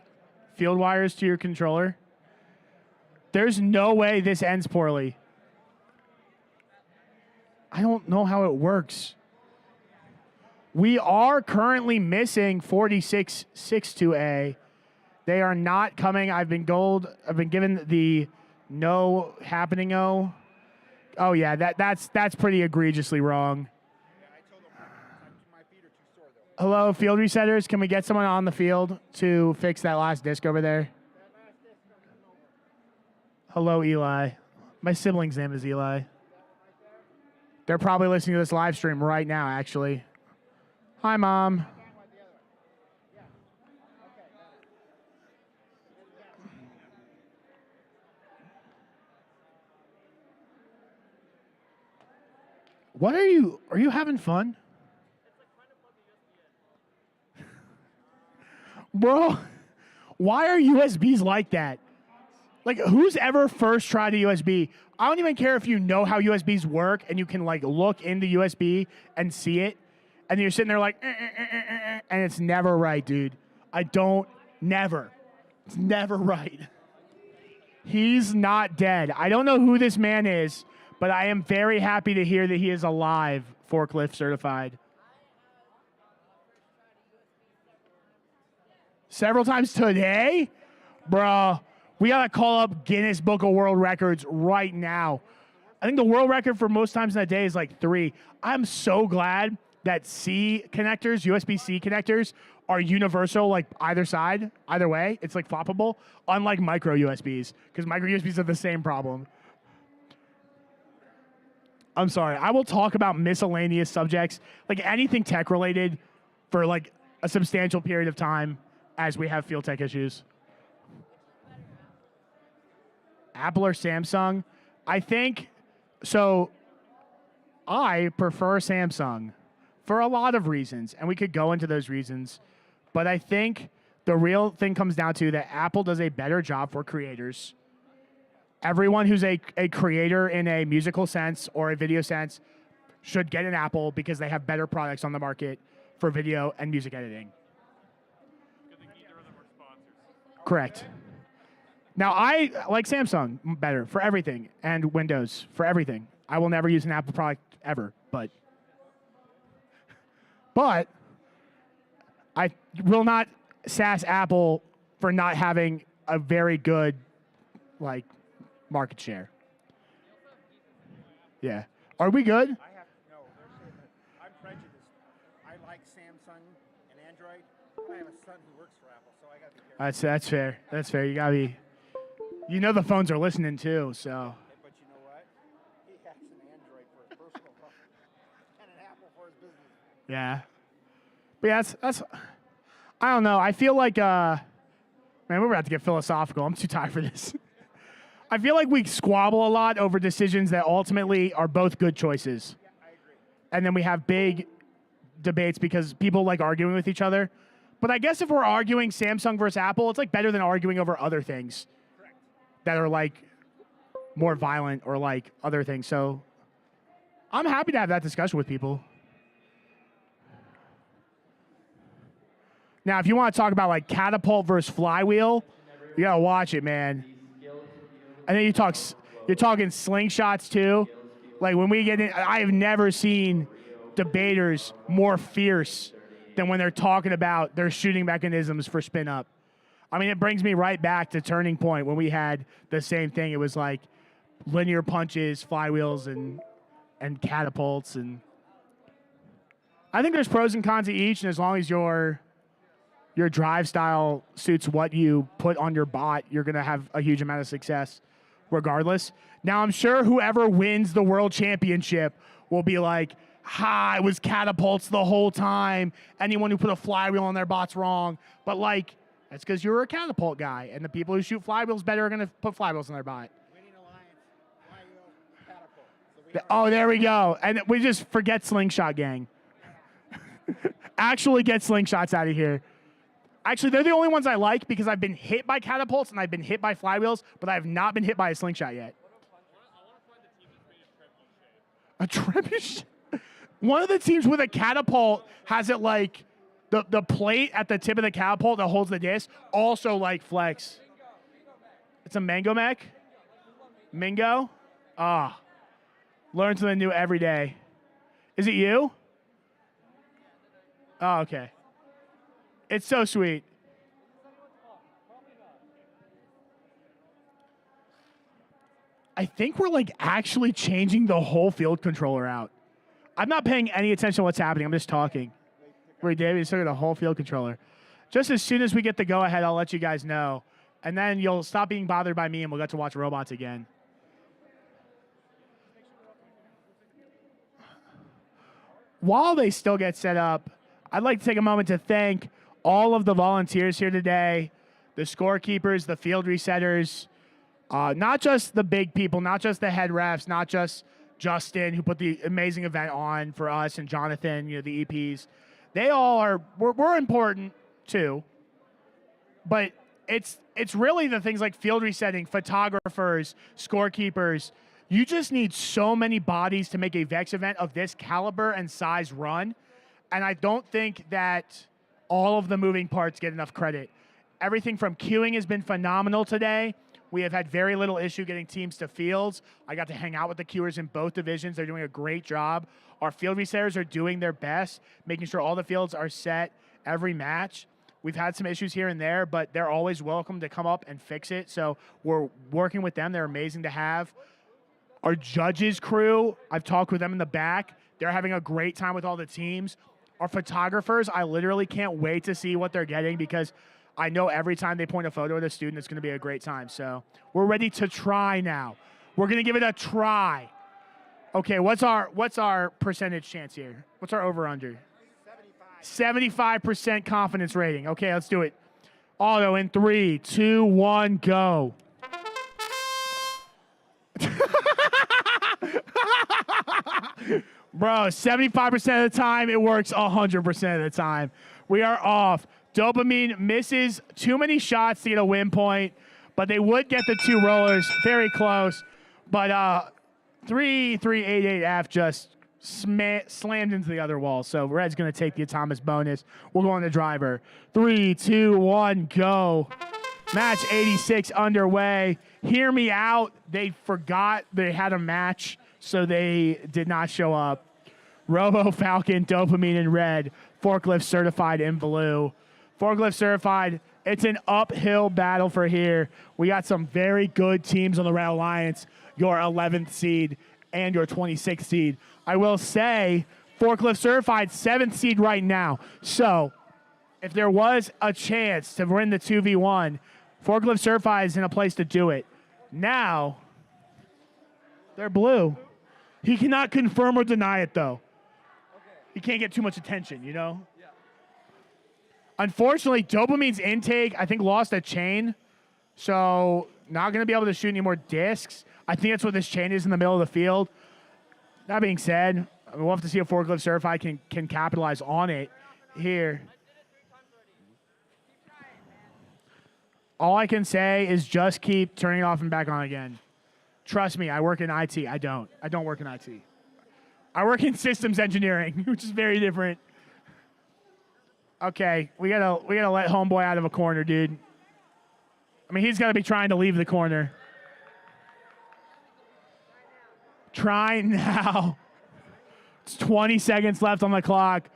field wires to your controller? There's no way this ends poorly. I don't know how it works. We are currently missing 4662A. They are not coming. I've been given the no happening oh. Oh yeah, that's pretty egregiously wrong. My feet are too sore, though. Hello, field resetters. Can we get someone on the field to fix that last disc over there? Hello, Eli. My sibling's name is Eli. They're probably listening to this live stream right now, actually. Hi, Mom. What are you having fun? Bro, why are USBs like that? Like, who's ever first tried a USB? I don't even care if you know how USBs work and you can, like, look into USB and see it, and you're sitting there like, and it's never right, dude. Never. It's never right. He's not dead. I don't know who this man is, But I am very happy to hear that he is alive, forklift certified. Several times today? Bro, we got to call up Guinness Book of World Records right now. I think the world record for most times in a day is like 3. I'm so glad that C connectors, USB-C connectors, are universal, like either side, either way. It's like floppable, unlike micro USBs, because micro USBs have the same problem. I'm sorry. I will talk about miscellaneous subjects, like anything tech related, for like a substantial period of time as we have field tech issues. Apple or Samsung? I think, so I prefer Samsung for a lot of reasons, and we could go into those reasons. But I think the real thing comes down to that Apple does a better job for creators. Everyone who's a creator in a musical sense or a video sense should get an Apple because they have better products on the market for video and music editing. Correct. Now, I like Samsung better for everything and Windows for everything. I will never use an Apple product ever, but I will not sass Apple for not having a very good, like, market share. Yeah. Are we good? I have no. I'm prejudiced. I like Samsung and Android. I have a son who works for Apple, so I got to be careful. That's fair. That's fair. You gotta be. You know the phones are listening too, so. But you know what? He has an Android for his personal phone and an Apple for his business. Yeah. But yeah, that's. I don't know. I feel like man, we're about to get philosophical. I'm too tired for this. I feel like we squabble a lot over decisions that ultimately are both good choices. Yeah, I agree. And then we have big debates because people like arguing with each other. But I guess if we're arguing Samsung versus Apple, it's like better than arguing over other things. Correct. That are like more violent or like other things. So I'm happy to have that discussion with people. Now, if you want to talk about like catapult versus flywheel, you gotta watch it, man. And then you're talking slingshots too. Like when we get in, I have never seen debaters more fierce than when they're talking about their shooting mechanisms for spin up. I mean, it brings me right back to Turning Point when we had the same thing. It was like linear punches, flywheels, and catapults. And I think there's pros and cons to each, and as long as your drive style suits what you put on your bot, you're going to have a huge amount of success regardless. Now, I'm sure whoever wins the world championship will be like, it was catapults the whole time. Anyone who put a flywheel on their bot's wrong. But, like, that's because you're a catapult guy, and the people who shoot flywheels better are going to put flywheels on their bot. Winning alliance, flywheel, catapult. So Oh, there we go. And we just forget Slingshot Gang. Actually get Slingshots out of here. Actually, they're the only ones I like because I've been hit by catapults and I've been hit by flywheels, but I have not been hit by a slingshot yet. A trebuchet? One of the teams with a catapult has it like the plate at the tip of the catapult that holds the disc also like flex. It's a mango mech? Mingo? Learn something new every day. Is it you? Oh, okay. It's so sweet. I think we're like actually changing the whole field controller out. I'm not paying any attention to what's happening. I'm just talking. Wait, David, it's the whole field controller. Just as soon as we get the go ahead, I'll let you guys know. And then you'll stop being bothered by me and we'll get to watch robots again. While they still get set up, I'd like to take a moment to thank all of the volunteers here today, the scorekeepers, the field resetters, not just the big people, not just the head refs, not just Justin, who put the amazing event on for us, and Jonathan, the EPs. They all are, we're important too, but it's really the things like field resetting, photographers, scorekeepers. You just need so many bodies to make a VEX event of this caliber and size run, and I don't think that all of the moving parts get enough credit. Everything from queuing has been phenomenal today. We have had very little issue getting teams to fields. I got to hang out with the queuers in both divisions. They're doing a great job. Our field resetters are doing their best, making sure all the fields are set every match. We've had some issues here and there, but they're always welcome to come up and fix it. So we're working with them. They're amazing to have. Our judges crew, I've talked with them in the back. They're having a great time with all the teams. Our photographers, I literally can't wait to see what they're getting because I know every time they point a photo at a student, it's going to be a great time. So we're ready to try now. We're going to give it a try. Okay, what's our percentage chance here? What's our over-under? 75% confidence rating. Okay, let's do it. Auto in 3, 2, 1, go. Bro, 75% of the time, it works 100% of the time. We are off. Dopamine misses too many shots to get a win point, but they would get the 2 rollers. Very close. But 3388F just slammed into the other wall. So Red's going to take the Thomas bonus. We'll go on the driver. 3, 2, 1, go. Match 86 underway. Hear me out. They forgot they had a match, so they did not show up. Robo Falcon, Dopamine in red. Forklift certified in blue. Forklift certified. It's an uphill battle for here. We got some very good teams on the Red Alliance. Your 11th seed and your 26th seed. I will say, Forklift certified 7th seed right now. So, if there was a chance to win the 2v1, Forklift certified is in a place to do it. Now, they're blue. He cannot confirm or deny it, though. He can't get too much attention, you know? Yeah. Unfortunately, Dopamine's intake, I think, lost a chain. So, not going to be able to shoot any more discs. I think that's what this chain is in the middle of the field. That being said, we'll have to see if Forklift Certified can capitalize on it here. All I can say is just keep turning it off and back on again. Trust me, I work in IT. I don't work in IT. I work in systems engineering, which is very different. Okay, we gotta let homeboy out of a corner, dude. I mean, he's gotta be trying to leave the corner. Try now. It's 20 seconds left on the clock.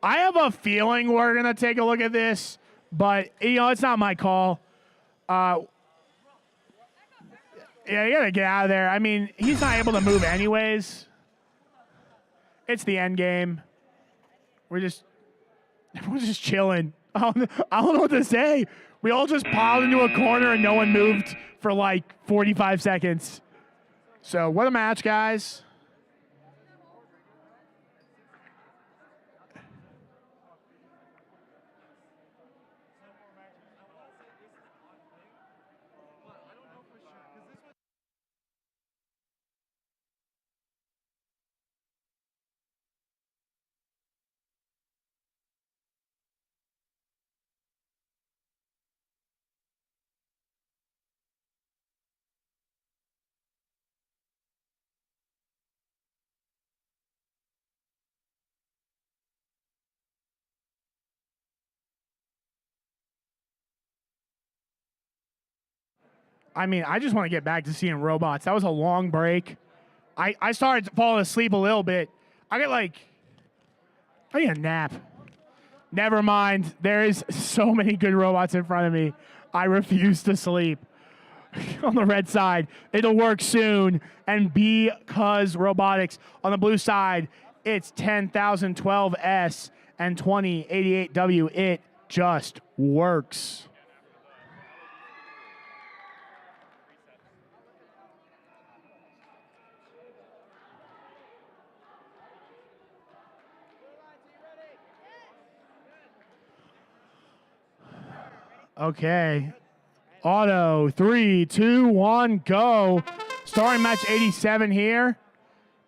I have a feeling we're gonna take a look at this, but it's not my call. Yeah, you gotta get out of there. I mean, he's not able to move anyways. It's the end game. Everyone's just chilling. I don't know what to say. We all just piled into a corner and no one moved for like 45 seconds. So what a match, guys. I mean, I just want to get back to seeing robots. That was a long break. I started falling asleep a little bit. I need a nap. Never mind. There is so many good robots in front of me. I refuse to sleep. On the red side, it'll work soon. And because robotics on the blue side, it's 10,012S and 2088W. It just works. Okay. Auto, 3, 2, 1, go. Starting match 87 here.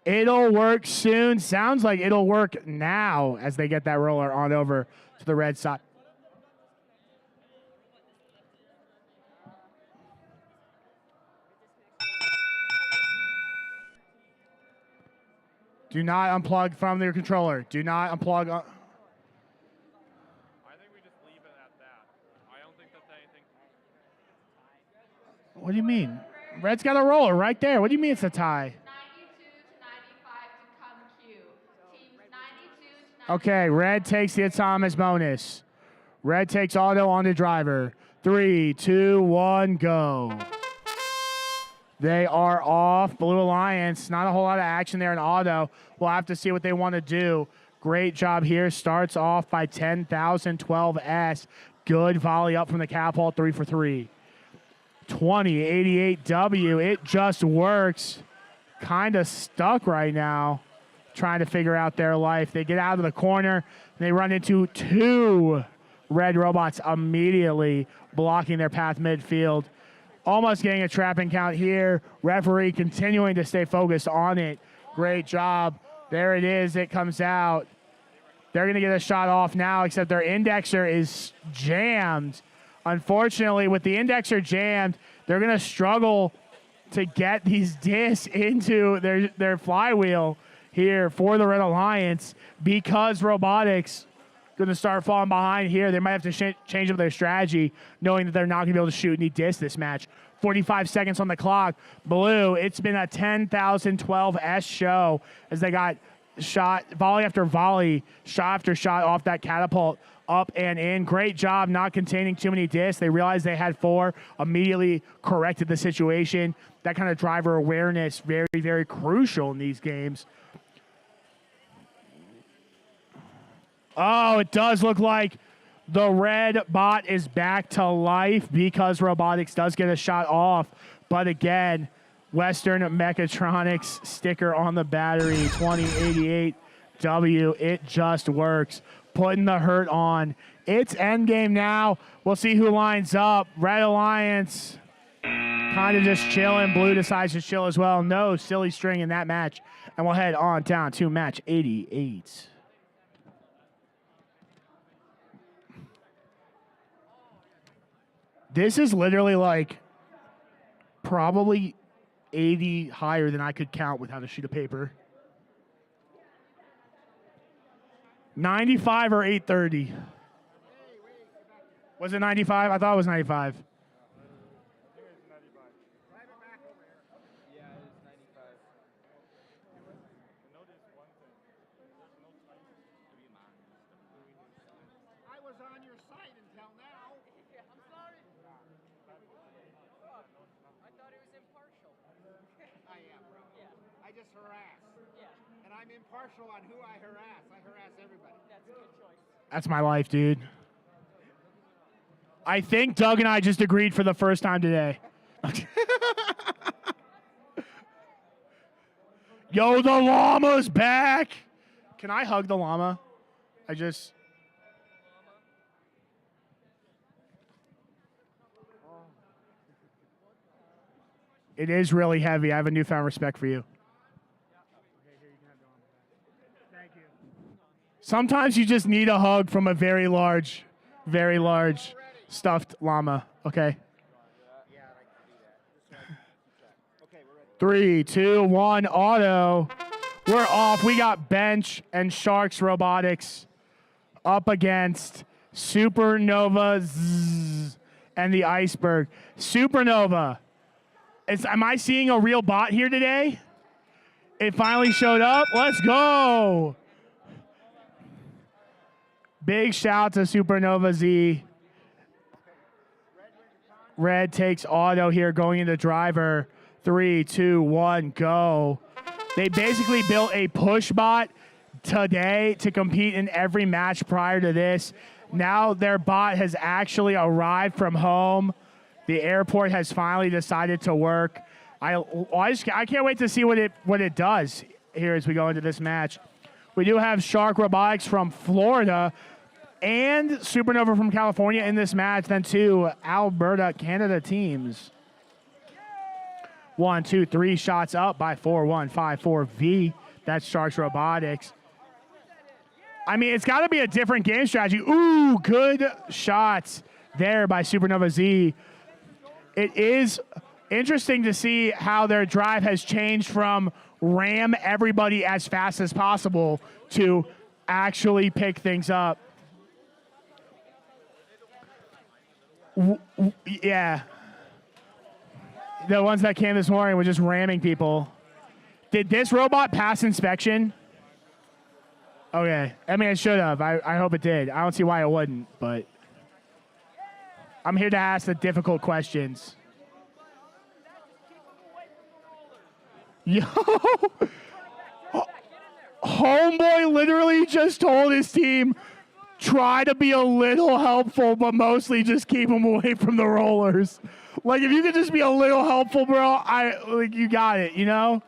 It'll work soon. Sounds like it'll work now as they get that roller on over to the red side. Do not unplug from your controller. Do not unplug. I think we just leave it at that. I don't think that's anything. What do you mean? Red's got a roller right there. What do you mean it's a tie? 92 to 95 to come Q. Teams 92 to Okay, Red takes the Thomas bonus. Red takes auto on the driver. 3, 2, 1, go. They are off. Blue Alliance, not a whole lot of action there in auto. We'll have to see what they want to do. Great job here. Starts off by 10,000, 12S. Good volley up from the catapult, 3 for 3. 2088W. It just works. Kind of stuck right now, trying to figure out their life. They get out of the corner. And they run into 2 red robots immediately, blocking their path midfield. Almost getting a trapping count here. Referee continuing to stay focused on it. Great job. There it is. It comes out. They're going to get a shot off now, except their indexer is jammed. Unfortunately, with the indexer jammed, they're going to struggle to get these discs into their flywheel here for the Red Alliance because Robotics going to start falling behind here. They might have to change up their strategy, knowing that they're not going to be able to shoot any discs this match. 45 seconds on the clock. Blue, it's been a 10,012S show as they got shot, volley after volley, shot after shot off that catapult, up and in. Great job not containing too many discs. They realized they had 4, immediately corrected the situation. That kind of driver awareness, very, very crucial in these games. Oh, it does look like the red bot is back to life because Robotics does get a shot off. But again, Western Mechatronics sticker on the battery, 2088W. It just works. Putting the hurt on. It's endgame now. We'll see who lines up. Red Alliance kind of just chilling. Blue decides to chill as well. No silly string in that match. And we'll head on down to match 88. This is literally like probably 80 higher than I could count without a sheet of paper. 95 or 830? Was it 95? I thought it was 95. I was on your site until now. I'm sorry. I thought it was impartial. I am, bro. Yeah. I just harass. Yeah. And I'm impartial on who I harass. I harass everybody. That's a good choice. That's my life, dude. I think Doug and I just agreed for the first time today. Yo, the llama's back. Can I hug the llama? It is really heavy. I have a newfound respect for you. Thank you. Sometimes you just need a hug from a very large stuffed llama. Okay. Yeah, I like to do that. Okay, we're ready. 3, 2, 1, auto. We're off. We got Bench and Sharks Robotics up against Supernova Zzz and the Iceberg. Supernova. Am I seeing a real bot here today? It finally showed up. Let's go. Big shout to Supernova Z. Red takes auto here going into driver. 3, 2, 1, go. They basically built a push bot today to compete in every match prior to this. Now their bot has actually arrived from home. The airport has finally decided to work. I can't wait to see what it does here as we go into this match. We do have Shark Robotics from Florida and Supernova from California in this match, then 2 Alberta, Canada teams. 1, 2, 3 shots up by 4154V. That's Sharks Robotics. I mean, it's got to be a different game strategy. Ooh, good shots there by Supernova Z. It is interesting to see how their drive has changed from ram everybody as fast as possible to actually pick things up. Yeah. The ones that came this morning were just ramming people. Did this robot pass inspection? Okay. I mean, it should have. I hope it did. I don't see why it wouldn't, but I'm here to ask the difficult questions. Yo! Homeboy literally just told his team, try to be a little helpful, but mostly just keep them away from the rollers. Like, if you could just be a little helpful, bro, you got it, you know?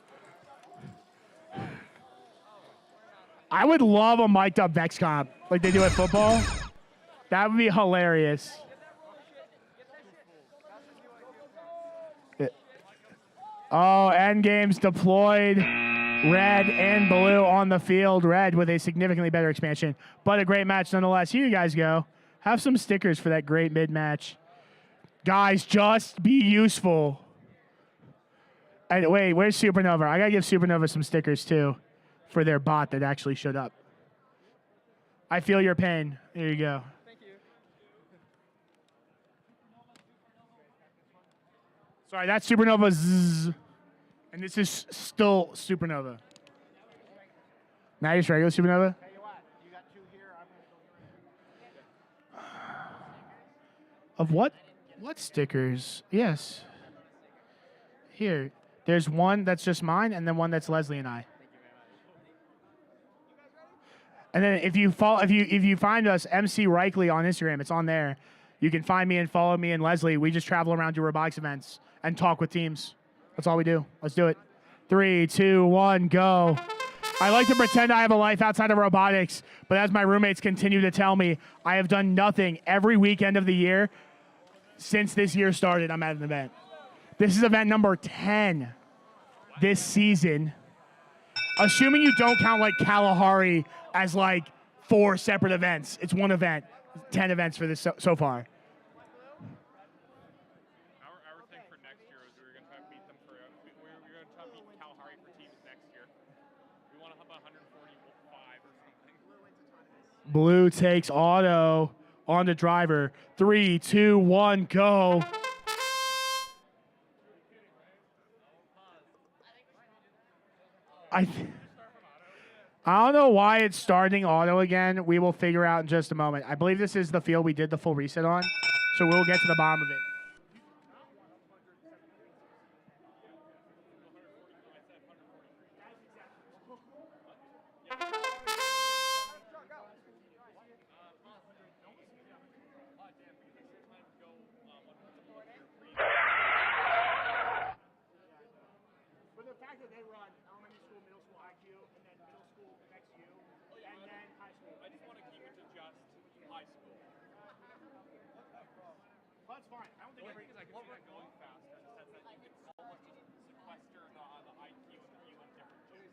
I would love a mic'd up Vex comp like they do at football. That would be hilarious. Oh, endgame's deployed. Red and blue on the field. Red with a significantly better expansion, but a great match nonetheless. Here you guys go. Have some stickers for that great mid-match. Guys, just be useful. And wait, where's Supernova? I gotta give Supernova some stickers too for their bot that actually showed up. I feel your pain. There you go. Thank you. Sorry, that's Supernova Zzz. And this is still Supernova. Now you're just regular Supernova? Tell you what, you got 2 here. I'm going to go Of what? What stickers? Yes. Here. There's one that's just mine, and then one that's Leslie and I. And then if you find us MC Reichly on Instagram, it's on there. You can find me and follow me and Leslie. We just travel around to robotics events and talk with teams. That's all we do. Let's do it. 3, 2, 1, go. I like to pretend I have a life outside of robotics, but as my roommates continue to tell me, I have done nothing every weekend of the year since this year started. I'm at an event. This is event number 10 this season. Assuming you don't count like Kalahari as like 4 separate events. It's one event. 10 events for this so far. Our thing for next year is we were going to try to beat them for we were going to try to beat Kalahari for teams next year. We want to have 145 or something. Blue takes auto on the driver. 3, 2, 1, go. I don't know why it's starting auto again. We will figure out in just a moment. I believe this is the field we did the full reset on, so we'll get to the bottom of it. That's fine. I don't think I can see that going faster in the sense that you can almost sequester the IQ and the U in different ways.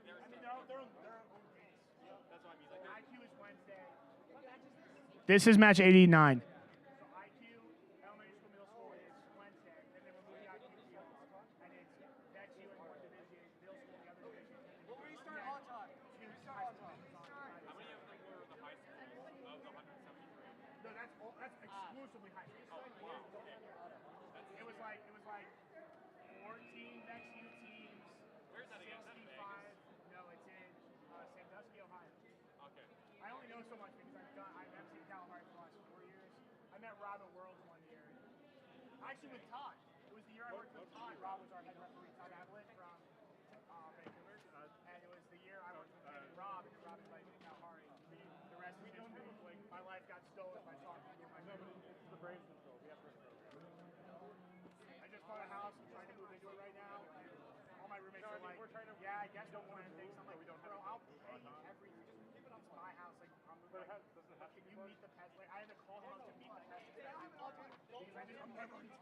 They're their own pace. That's what I mean. Like IQ is Wednesday. This is match 89. So IQ, elementary school, middle school is Wednesday, and then we'll move the IQ fields, and it's next you in one division, middle school in the other division. We'll restart on time. how many of them were the high schools of the 173? No, that's exclusively high school. It was like 14 next U teams. Where's that again? 65. No, it's in Sandusky, Ohio. Okay. I only know so much because I've emceed Kalahari for the last 4 years. I met Rob at Worlds 1 year. Actually with Todd. It was the year I worked with Todd. Rob was our head referee, Todd Ablett from Vancouver. And it was the year I worked with him and Rob invited me to Kalahari. The rest is history. Like, my life got stolen by talking to my family. the Braves control. We have to I just bought a house. I'm trying to move into it right now. And all my roommates are like, yeah, I guess don't want anything. So I'm like, bro, I'll pay everything. Just keep it up to my house. Like, I'm like, can you meet the pets? Like, I had to call him up to meet the pets. Because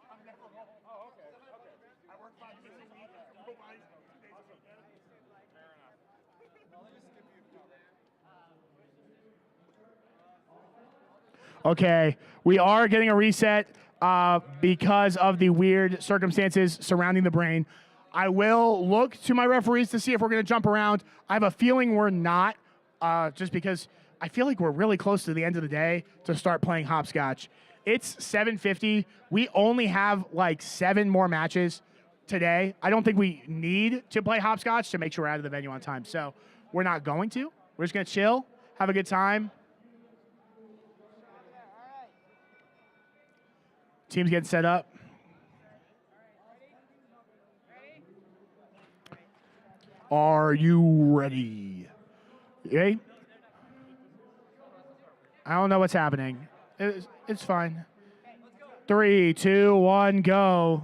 I'm never home. Oh, okay. Okay. I work 5 days a week. Nobody's 2 days a week. Fair enough. Okay, we are getting a reset because of the weird circumstances surrounding the brain. I will look to my referees to see if we're going to jump around. I have a feeling we're not, just because I feel like we're really close to the end of the day to start playing hopscotch. it's 7:50. We only have like 7 more matches today. I don't think we need to play hopscotch to make sure we're out of the venue on time. So we're not going to. We're just going to chill, have a good time. Team's getting set up. Are you ready? Okay. I don't know what's happening. It's fine. 3, 2, 1, go.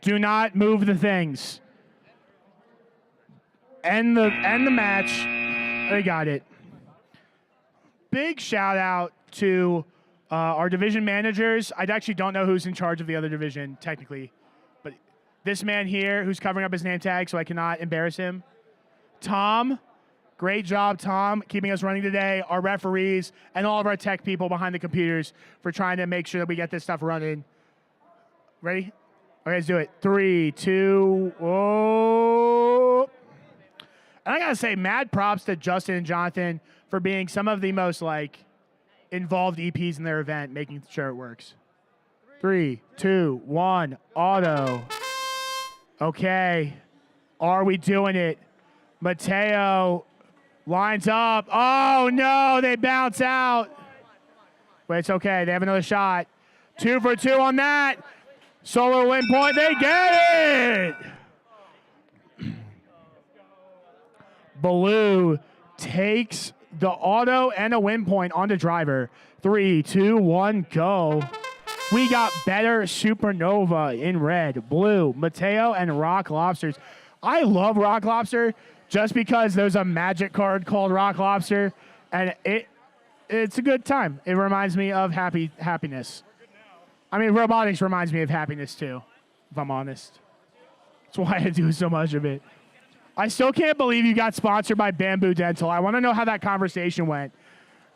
Do not move the things. End the match. They got it. Big shout out to our division managers. I actually don't know who's in charge of the other division, technically. But this man here, who's covering up his name tag so I cannot embarrass him. Tom, great job, Tom, keeping us running today. Our referees and all of our tech people behind the computers for trying to make sure that we get this stuff running. Ready? Okay, let's do it. 3, 2, whoa. And I gotta say, mad props to Justin and Jonathan for being some of the most involved EPs in their event, making sure it works. 3, 2, 1, auto. Okay. Are we doing it? Mateo lines up. Oh no, they bounce out. But it's okay. They have another shot. 2 for 2 on that. Solo win point. They get it. Blue takes the auto and a win point on the driver. 3, 2, 1, go. We got better Supernova in red. Blue, Mateo, and Rock Lobsters. I love Rock Lobster just because there's a magic card called Rock Lobster, and it's a good time. It reminds me of happiness. I mean, robotics reminds me of happiness too, if I'm honest. That's why I do so much of it. I still can't believe you got sponsored by Bamboo Dental. I want to know how that conversation went.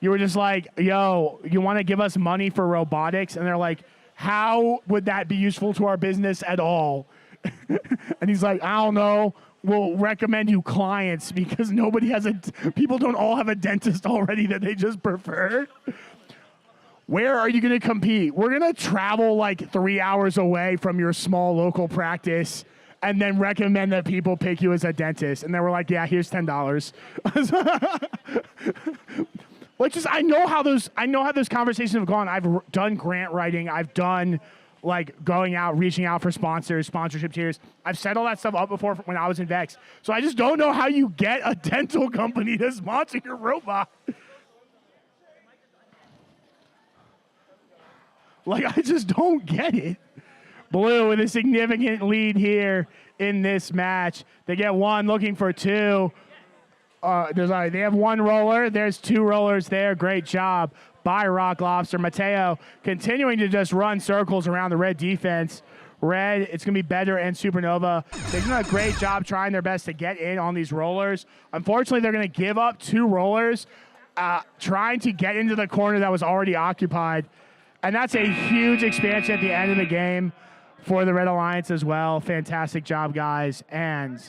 You were just like, yo, you want to give us money for robotics? And they're like, how would that be useful to our business at all? And he's like, I don't know. We'll recommend you clients because people don't all have a dentist already that they just prefer. Where are you going to compete? We're going to travel 3 hours away from your small local practice and then recommend that people pick you as a dentist. And then we're like, yeah, here's $10. I know how those conversations have gone. I've done grant writing. I've done going out, reaching out for sponsorship tiers. I've set all that stuff up before when I was in Vex. So I just don't know how you get a dental company to sponsor your robot. I just don't get it. Blue with a significant lead here in this match. They get 1, looking for 2. They have 1 roller. There's 2 rollers there. Great job by Rock Lobster. Mateo continuing to just run circles around the red defense. Red, it's going to be better and Supernova. They've done a great job trying their best to get in on these rollers. Unfortunately, they're going to give up 2 rollers, trying to get into the corner that was already occupied. And that's a huge expansion at the end of the game for the Red Alliance as well. Fantastic job, guys. And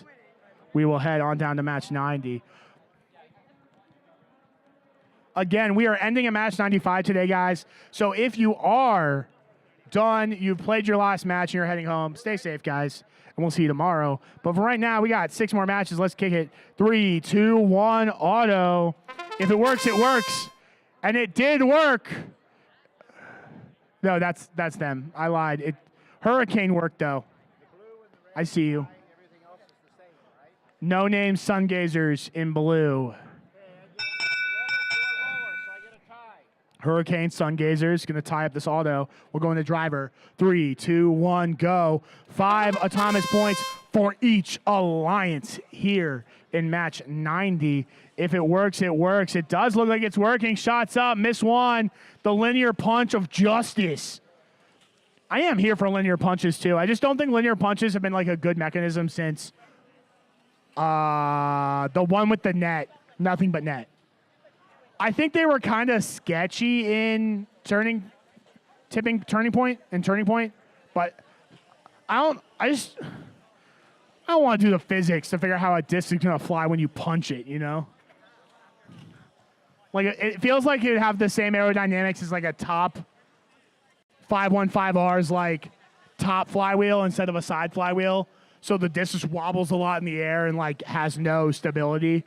we will head on down to match 90. Again, we are ending a match 95 today, guys. So if you are done, you've played your last match, and you're heading home, stay safe, guys. And we'll see you tomorrow. But for right now, we got 6 more matches. Let's kick it. 3, 2, 1, auto. If it works, it works. And it did work. No, that's them. I lied. Hurricane worked, though. I see you. No name sun gazers in blue. Hurricane sun gazers going to tie up this auto. We're going to driver. 3, 2, 1, go. 5 autonomous points for each alliance here in match 90. If it works, it works. It does look like it's working. Shots up. Miss 1. The linear punch of justice. I am here for linear punches, too. I just don't think linear punches have been a good mechanism since the one with the net. Nothing but net. I think they were kind of sketchy in turning point, but I don't I don't want to do the physics to figure out how a disc is going to fly when you punch it, you know? Like, it feels like it would have the same aerodynamics as like a top 515R's like top flywheel instead of a side flywheel. So the disc just wobbles a lot in the air and like has no stability.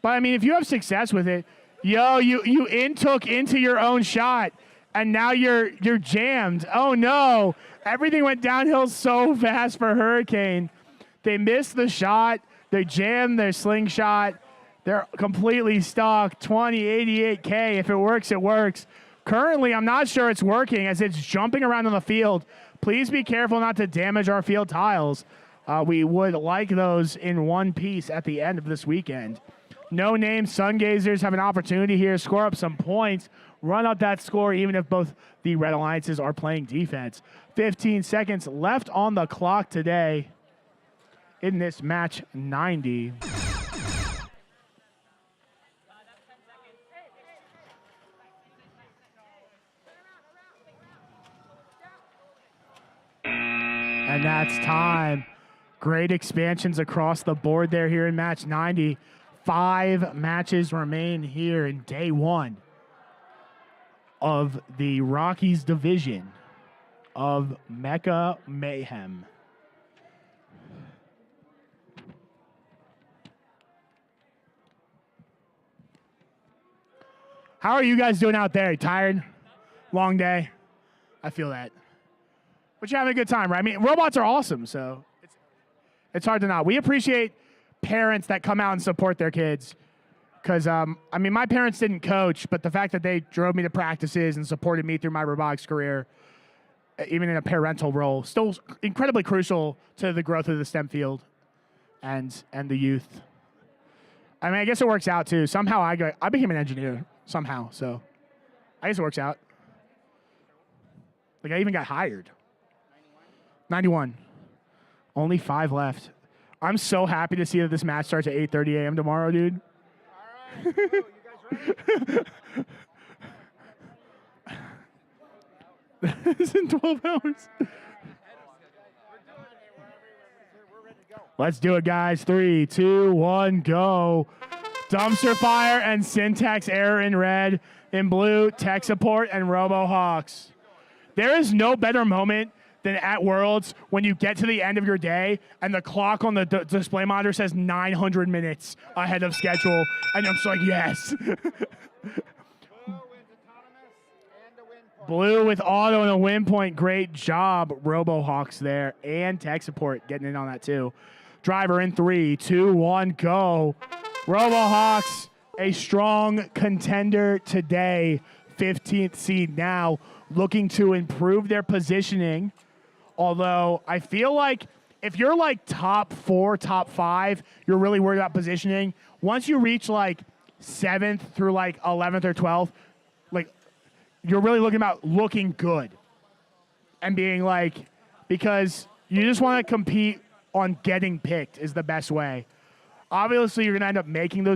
But I mean, if you have success with it, you took into your own shot and now you're jammed. Oh no. Everything went downhill so fast for Hurricane. They missed the shot. They jammed their slingshot. They're completely stuck. 2088K. If it works, it works. Currently, I'm not sure it's working as it's jumping around on the field. Please be careful not to damage our field tiles. We would like those in one piece at the end of this weekend. No name Sungazers have an opportunity here to score up some points, run up that score even if both the Red Alliances are playing defense. 15 seconds left on the clock today in this match 90. And that's time. Great expansions across the board there here in match 90. 5 matches remain here in day 1 of the Rockies division of Mecha Mayhem. How are you guys doing out there? Tired? Long day? I feel that. But you're having a good time, right? I mean, robots are awesome, so it's hard to not. We appreciate parents that come out and support their kids. Because, I mean, my parents didn't coach, but the fact that they drove me to practices and supported me through my robotics career, even in a parental role, still incredibly crucial to the growth of the STEM field and the youth. I mean, I guess it works out, too. Somehow I became an engineer, somehow, so I guess it works out. Like, I even got hired. 91. Only 5 left. I'm so happy to see that this match starts at 8:30 a.m. tomorrow, dude. All right. You guys ready? It's in 12 hours. We're ready to go. Let's do it, guys. 3, 2, 1, go. Dumpster fire and syntax error in red. In blue, tech support and RoboHawks. There is no better moment than at Worlds when you get to the end of your day and the clock on the display monitor says 900 minutes ahead of schedule. And I'm just like, yes. Blue with auto and a win point. Great job, RoboHawks there. And tech support getting in on that too. Driver in 3, 2, 1, go. RoboHawks, a strong contender today. 15th seed now, looking to improve their positioning. Although I feel like if you're like top 4, top 5, you're really worried about positioning. Once you reach like 7th through like 11th or 12th, like you're really looking about looking good and being like, because you just want to compete on getting picked is the best way. Obviously, you're going to end up making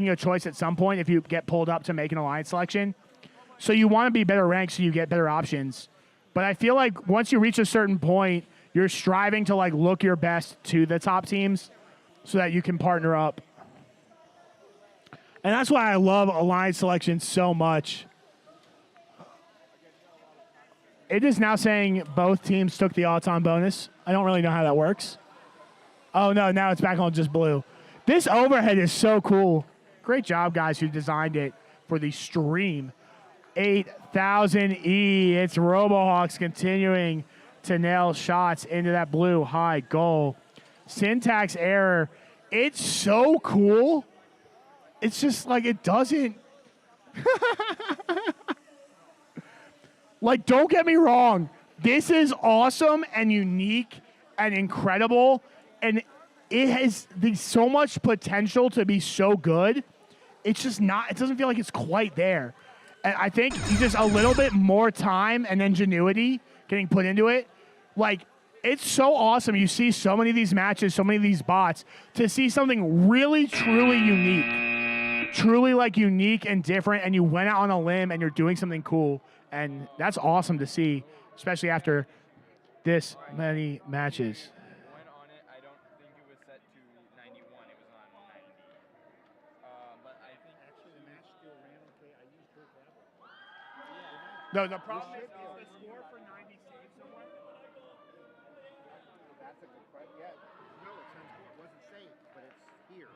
a choice at some point if you get pulled up to make an alliance selection. So you want to be better ranked so you get better options. But I feel like once you reach a certain point, you're striving to like look your best to the top teams so that you can partner up. And that's why I love alliance selection so much. It is now saying both teams took the odds-on bonus. I don't really know how that works. Oh, no, now it's back on just blue. This overhead is so cool. Great job, guys, who designed it for the stream. 8,000E. It's RoboHawks continuing to nail shots into that blue high goal. Syntax error. It's so cool. It's just like it doesn't. Like, don't get me wrong. This is awesome and unique and incredible. And it has so much potential to be so good. It's just not, it doesn't feel like it's quite there. And I think just a little bit more time and ingenuity getting put into it. Like, it's so awesome. You see so many of these matches, so many of these bots, to see something really, truly unique. Truly, like, unique and different, and you went out on a limb and you're doing something cool. And that's awesome to see, especially after this many matches. No, the problem is the score for 90 saved somewhere. That's a good question. Yeah. No, it's on score. It wasn't saved, but it's here.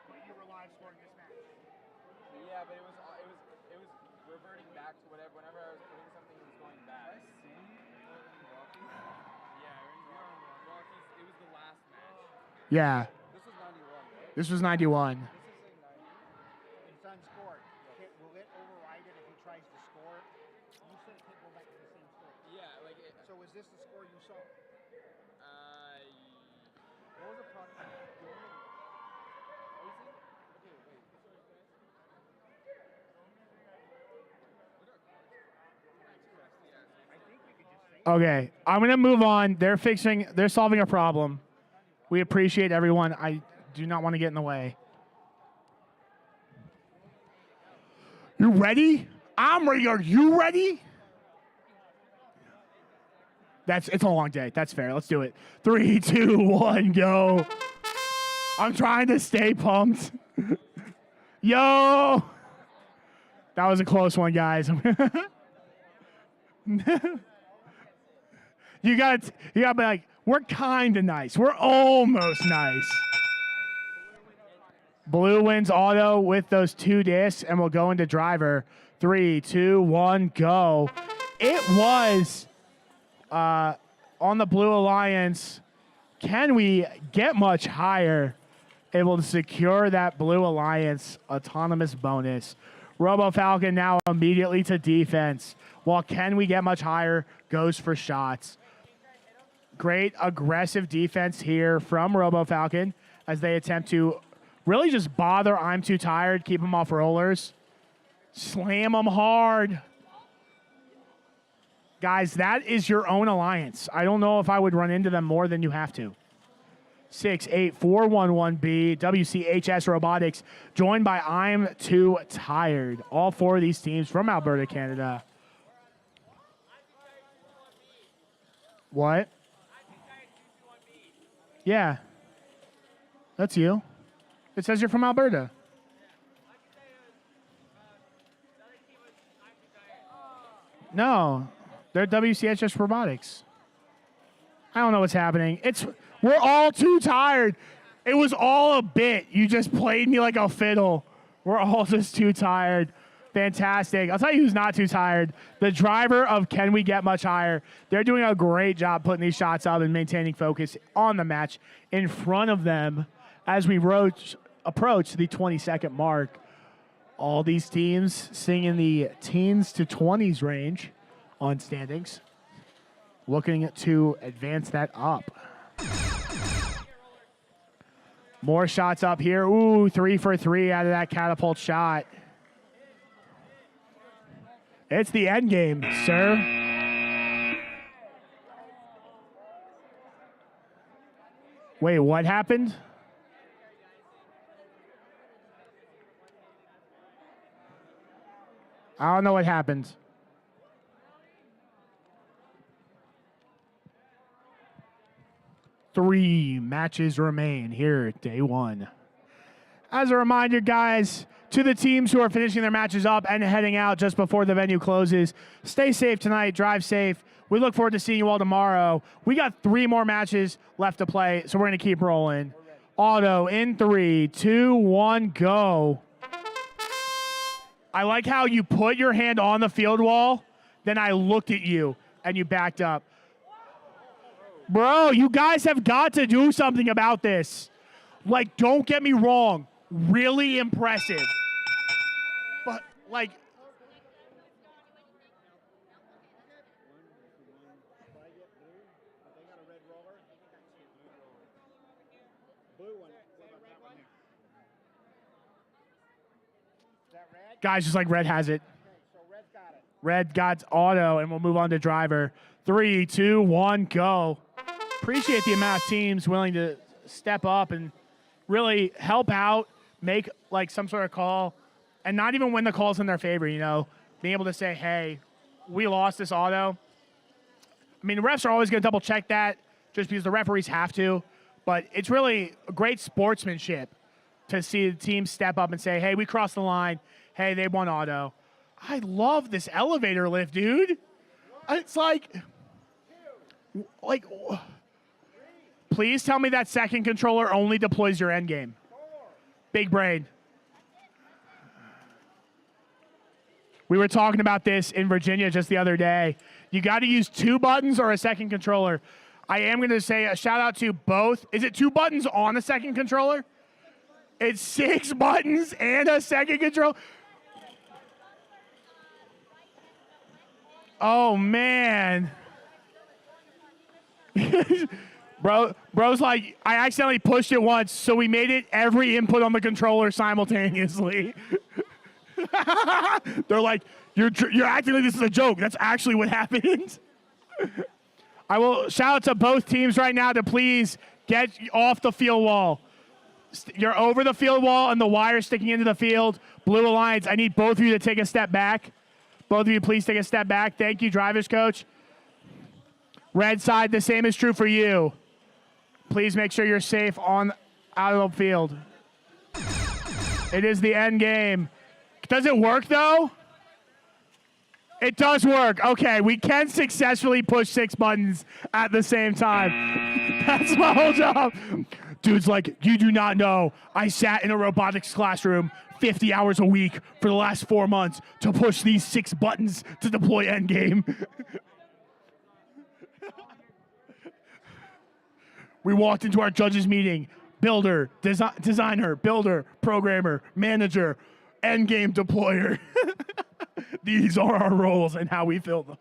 But you were live scoring this match. Yeah, but it was reverting back to whatever. Whenever I was putting something, it was going back. Yeah, we were on Rockies. It was the last match. Yeah. This was 91, right? This was 91. It's unscored. Will it override it if he tries to score? You said it can't go back to the same score. Yeah, like it. So is this the score you saw? What was the product? Okay, wait. Okay, I'm going to move on. They're solving a problem. We appreciate everyone. I do not want to get in the way. You ready? I'm ready. Are you ready? It's a long day. That's fair. Let's do it. 3, 2, 1, go. I'm trying to stay pumped. Yo. That was a close one, guys. You gotta be like, we're kind of nice. We're almost nice. Blue wins auto with those 2 discs, and we'll go into driver. 3, 2, 1, go. It was on the Blue Alliance. Can we get much higher? Able to secure that Blue Alliance autonomous bonus. Robo Falcon now immediately to defense. While Can We Get Much Higher goes for shots. Great aggressive defense here from Robo Falcon as they attempt to really just bother I'm Too Tired, keep him off rollers. Slam him hard. Guys, that is your own alliance. I don't know if I would run into them more than you have to. 68411B, WCHS Robotics, joined by I'm Too Tired. All 4 of these teams from Alberta, Canada. What? Yeah. That's you. It says you're from Alberta. No. They're WCHS Robotics. I don't know what's happening. We're all too tired. It was all a bit. You just played me like a fiddle. We're all just too tired. Fantastic. I'll tell you who's not too tired. The driver of Can We Get Much Higher. They're doing a great job putting these shots up and maintaining focus on the match in front of them as we approach the 20-second mark. All these teams sitting in the teens to 20s range on standings. Looking to advance that up. More shots up here. Ooh, 3 for 3 out of that catapult shot. It's the end game, sir. Wait, what happened? I don't know what happened. Three matches remain here, day one. As a reminder, guys, to the teams who are finishing their matches up and heading out just before the venue closes, stay safe tonight, drive safe. We look forward to seeing you all tomorrow. We got 3 more matches left to play, so we're going to keep rolling. Auto in 3, 2, 1, go. I like how you put your hand on the field wall, then I looked at you, and you backed up. Bro, you guys have got to do something about this. Like, don't get me wrong. Really impressive. But, like... Guys, just like Red has it. Red got auto, and we'll move on to driver. 3, 2, 1, go. Appreciate the amount of teams willing to step up and really help out, make like some sort of call, and not even when the call's in their favor, you know. Being able to say, hey, we lost this auto. I mean, the refs are always going to double check that just because the referees have to, but it's really great sportsmanship to see the team step up and say, hey, we crossed the line. Hey, they won auto. I love this elevator lift, dude. It's like, please tell me that second controller only deploys your end game. Big brain. We were talking about this in Virginia just the other day. You got to use 2 buttons or a second controller. I am going to say a shout out to both. Is it 2 buttons on a second controller? It's 6 buttons and a second controller. Oh, man. Bro's like, I accidentally pushed it once, so we made it every input on the controller simultaneously. They're like, you're acting like this is a joke. That's actually what happened. I will shout out to both teams right now to please get off the field wall. You're over the field wall and the wire sticking into the field. Blue Alliance, I need both of you to take a step back. Both of you, please take a step back. Thank you, drivers coach. Red side, the same is true for you. Please make sure you're safe out of the field. It is the end game. Does it work, though? It does work. Okay, we can successfully push 6 buttons at the same time. That's my whole job. Dude's like, you do not know. I sat in a robotics classroom 50 hours a week for the last 4 months to push these 6 buttons to deploy endgame. We walked into our judges meeting. Builder, designer, builder, programmer, manager, endgame deployer. These are our roles and how we fill them.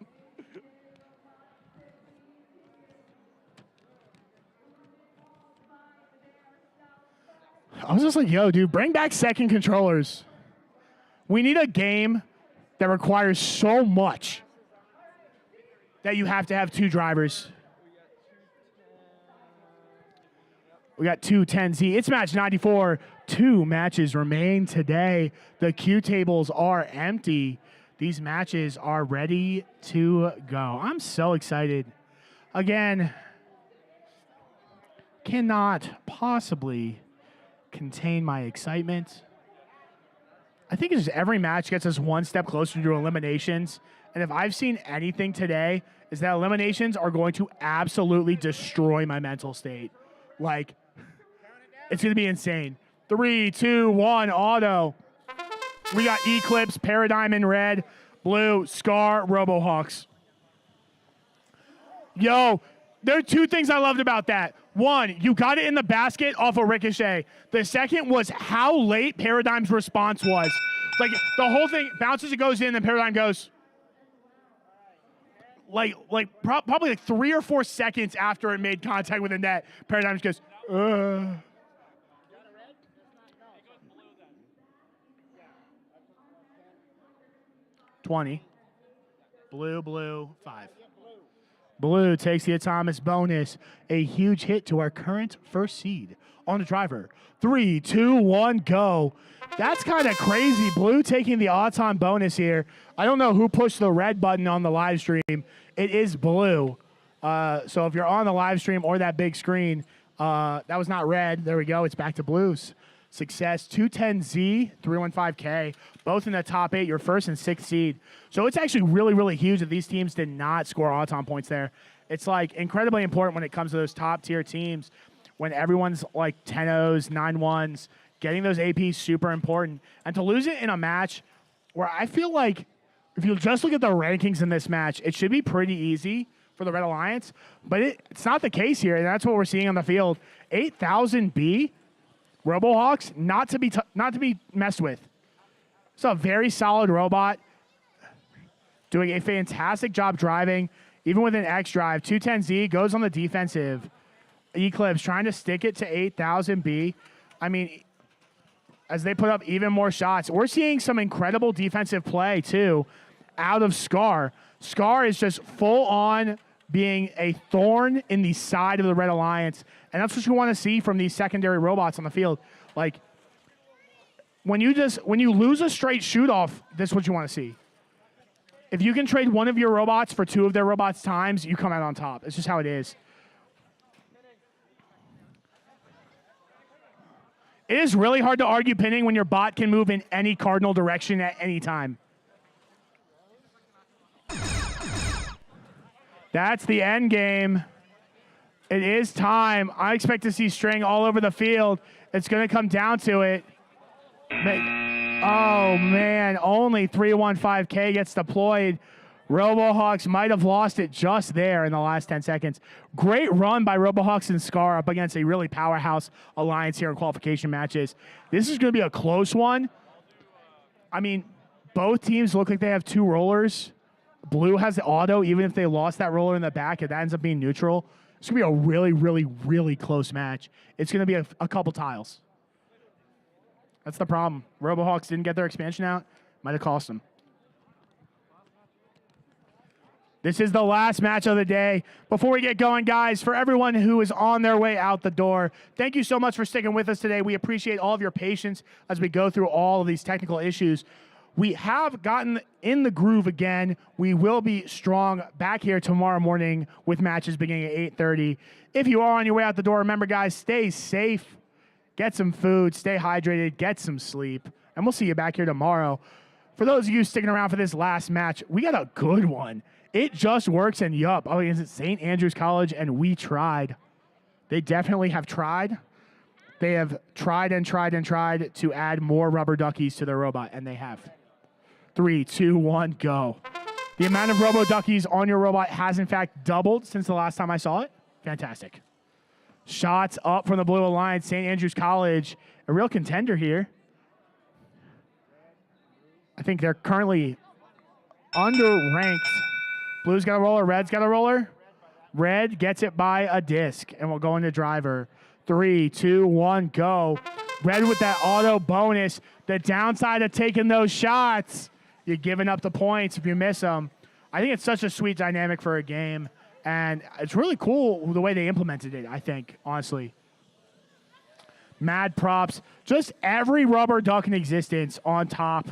I was just like, yo, dude, bring back second controllers. We need a game that requires so much that you have to have 2 drivers. We got 210Z. It's match 94. 2 matches remain today. The queue tables are empty. These matches are ready to go. I'm so excited. Again, cannot possibly contain my excitement. I think it's just every match gets us one step closer to eliminations. And if I've seen anything today, is that eliminations are going to absolutely destroy my mental state. Like, it's going to be insane. 3, 2, 1, auto. We got Eclipse, Paradigm in red, blue, Scar, RoboHawks. Yo, there are 2 things I loved about that. 1, you got it in the basket off a ricochet. The second was how late Paradigm's response was. Like, the whole thing bounces, it goes in, and Paradigm goes. Probably 3 or 4 seconds after it made contact with the net, Paradigm just goes, 20. Blue, 5. Blue takes the Atomic bonus. A huge hit to our current first seed. On the driver. 3, 2, 1, go. That's kind of crazy. Blue taking the Auton bonus here. I don't know who pushed the red button on the live stream. It is Blue. So if you're on the live stream or that big screen, that was not red. There we go. It's back to Blues. Success. 210Z, 315K, both in the top 8, your first and 6th seed. So it's actually really, really huge that these teams did not score Auton points there. It's like incredibly important when it comes to those top tier teams, when everyone's like 10-0s, 9-1s, getting those APs super important. And to lose it in a match where I feel like if you just look at the rankings in this match, it should be pretty easy for the Red Alliance, but it's not the case here, and that's what we're seeing on the field. 8,000B, RoboHawks, not to be messed with. It's a very solid robot, doing a fantastic job driving, even with an X drive. 210Z goes on the defensive. Eclipse trying to stick it to 8,000B. I mean, as they put up even more shots, we're seeing some incredible defensive play too out of Scar. Scar is just full on being a thorn in the side of the Red Alliance. And that's what you want to see from these secondary robots on the field. Like, when you lose a straight shoot-off, this is what you want to see. If you can trade one of your robots for 2 of their robots' times, you come out on top. It's just how it is. It is really hard to argue pinning when your bot can move in any cardinal direction at any time. That's the end game. It is time. I expect to see string all over the field. It's going to come down to it. Oh, man. Only 315K gets deployed. RoboHawks might have lost it just there in the last 10 seconds. Great run by RoboHawks and Scar up against a really powerhouse alliance here in qualification matches. This is going to be a close one. I mean, both teams look like they have two rollers. Blue has the auto, even if they lost that roller in the back, if that ends up being neutral. It's going to be a really, really, really close match. It's going to be a couple tiles. That's the problem. RoboHawks didn't get their expansion out. Might have cost them. This is the last match of the day. Before we get going, guys, for everyone who is on their way out the door, thank you so much for sticking with us today. We appreciate all of your patience as we go through all of these technical issues. We have gotten in the groove again. We will be strong back here tomorrow morning with matches beginning at 8:30. If you are on your way out the door, remember, guys, stay safe, get some food, stay hydrated, get some sleep, and we'll see you back here tomorrow. For those of you sticking around for this last match, we got a good one. It just works and yup. Oh, is it St. Andrews College? And we tried. They definitely have tried. They have tried and tried and tried to add more rubber duckies to their robot, and they have. 3, 2, 1, go. The amount of robo duckies on your robot has, in fact, doubled since the last time I saw it. Fantastic. Shots up from the Blue Alliance. St. Andrews College, a real contender here. I think they're currently underranked. Blue's got a roller. Red's got a roller. Red gets it by a disc, and we'll go into driver. 3, 2, 1, go. Red with that auto bonus. The downside of taking those shots, you're giving up the points if you miss them. I think it's such a sweet dynamic for a game, and it's really cool the way they implemented it, I think, honestly. Mad props. Just every rubber duck in existence on top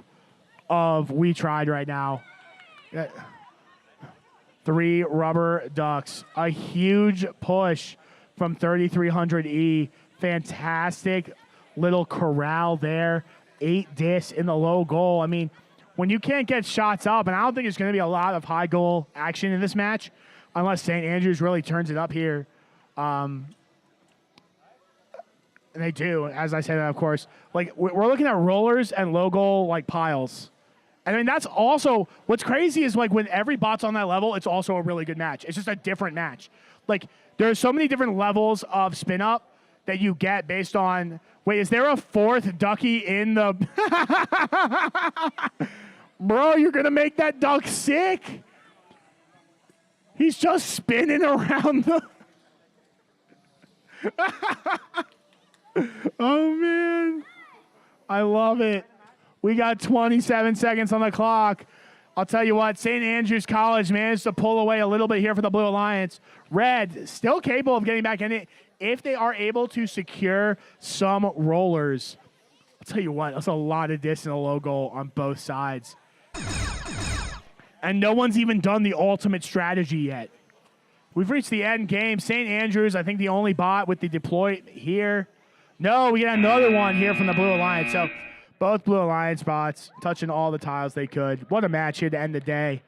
of We Tried right now. 3 rubber ducks. A huge push from 3300E. Fantastic little corral there. 8 discs in the low goal. I mean, when you can't get shots up, and I don't think there's going to be a lot of high goal action in this match unless St. Andrews really turns it up here. And they do, as I said, of course. Like, we're looking at rollers and low goal, like, piles. I mean, that's also, what's crazy is, like, when every bot's on that level, it's also a really good match. It's just a different match. Like, there's so many different levels of spin up that you get based on, wait, is there a 4th ducky in the... Bro, you're going to make that duck sick. He's just spinning around the... Oh, man. I love it. We got 27 seconds on the clock. I'll tell you what, St. Andrews College managed to pull away a little bit here for the Blue Alliance. Red, still capable of getting back in it if they are able to secure some rollers. I'll tell you what, that's a lot of disc and a low goal on both sides. And no one's even done the ultimate strategy yet. We've reached the end game. St. Andrews, I think the only bot with the deploy here. No, we got another one here from the Blue Alliance. So both Blue Alliance bots touching all the tiles they could. What a match here to end the day.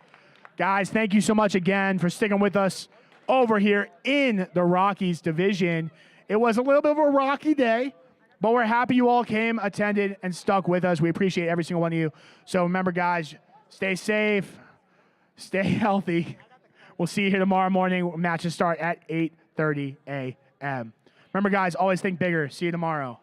Guys, thank you so much again for sticking with us over here in the Rockies division. It was a little bit of a rocky day, but we're happy you all came, attended, and stuck with us. We appreciate every single one of you. So remember, guys, stay safe, stay healthy. We'll see you here tomorrow morning. Matches start at 8:30 a.m. Remember, guys, always think bigger. See you tomorrow.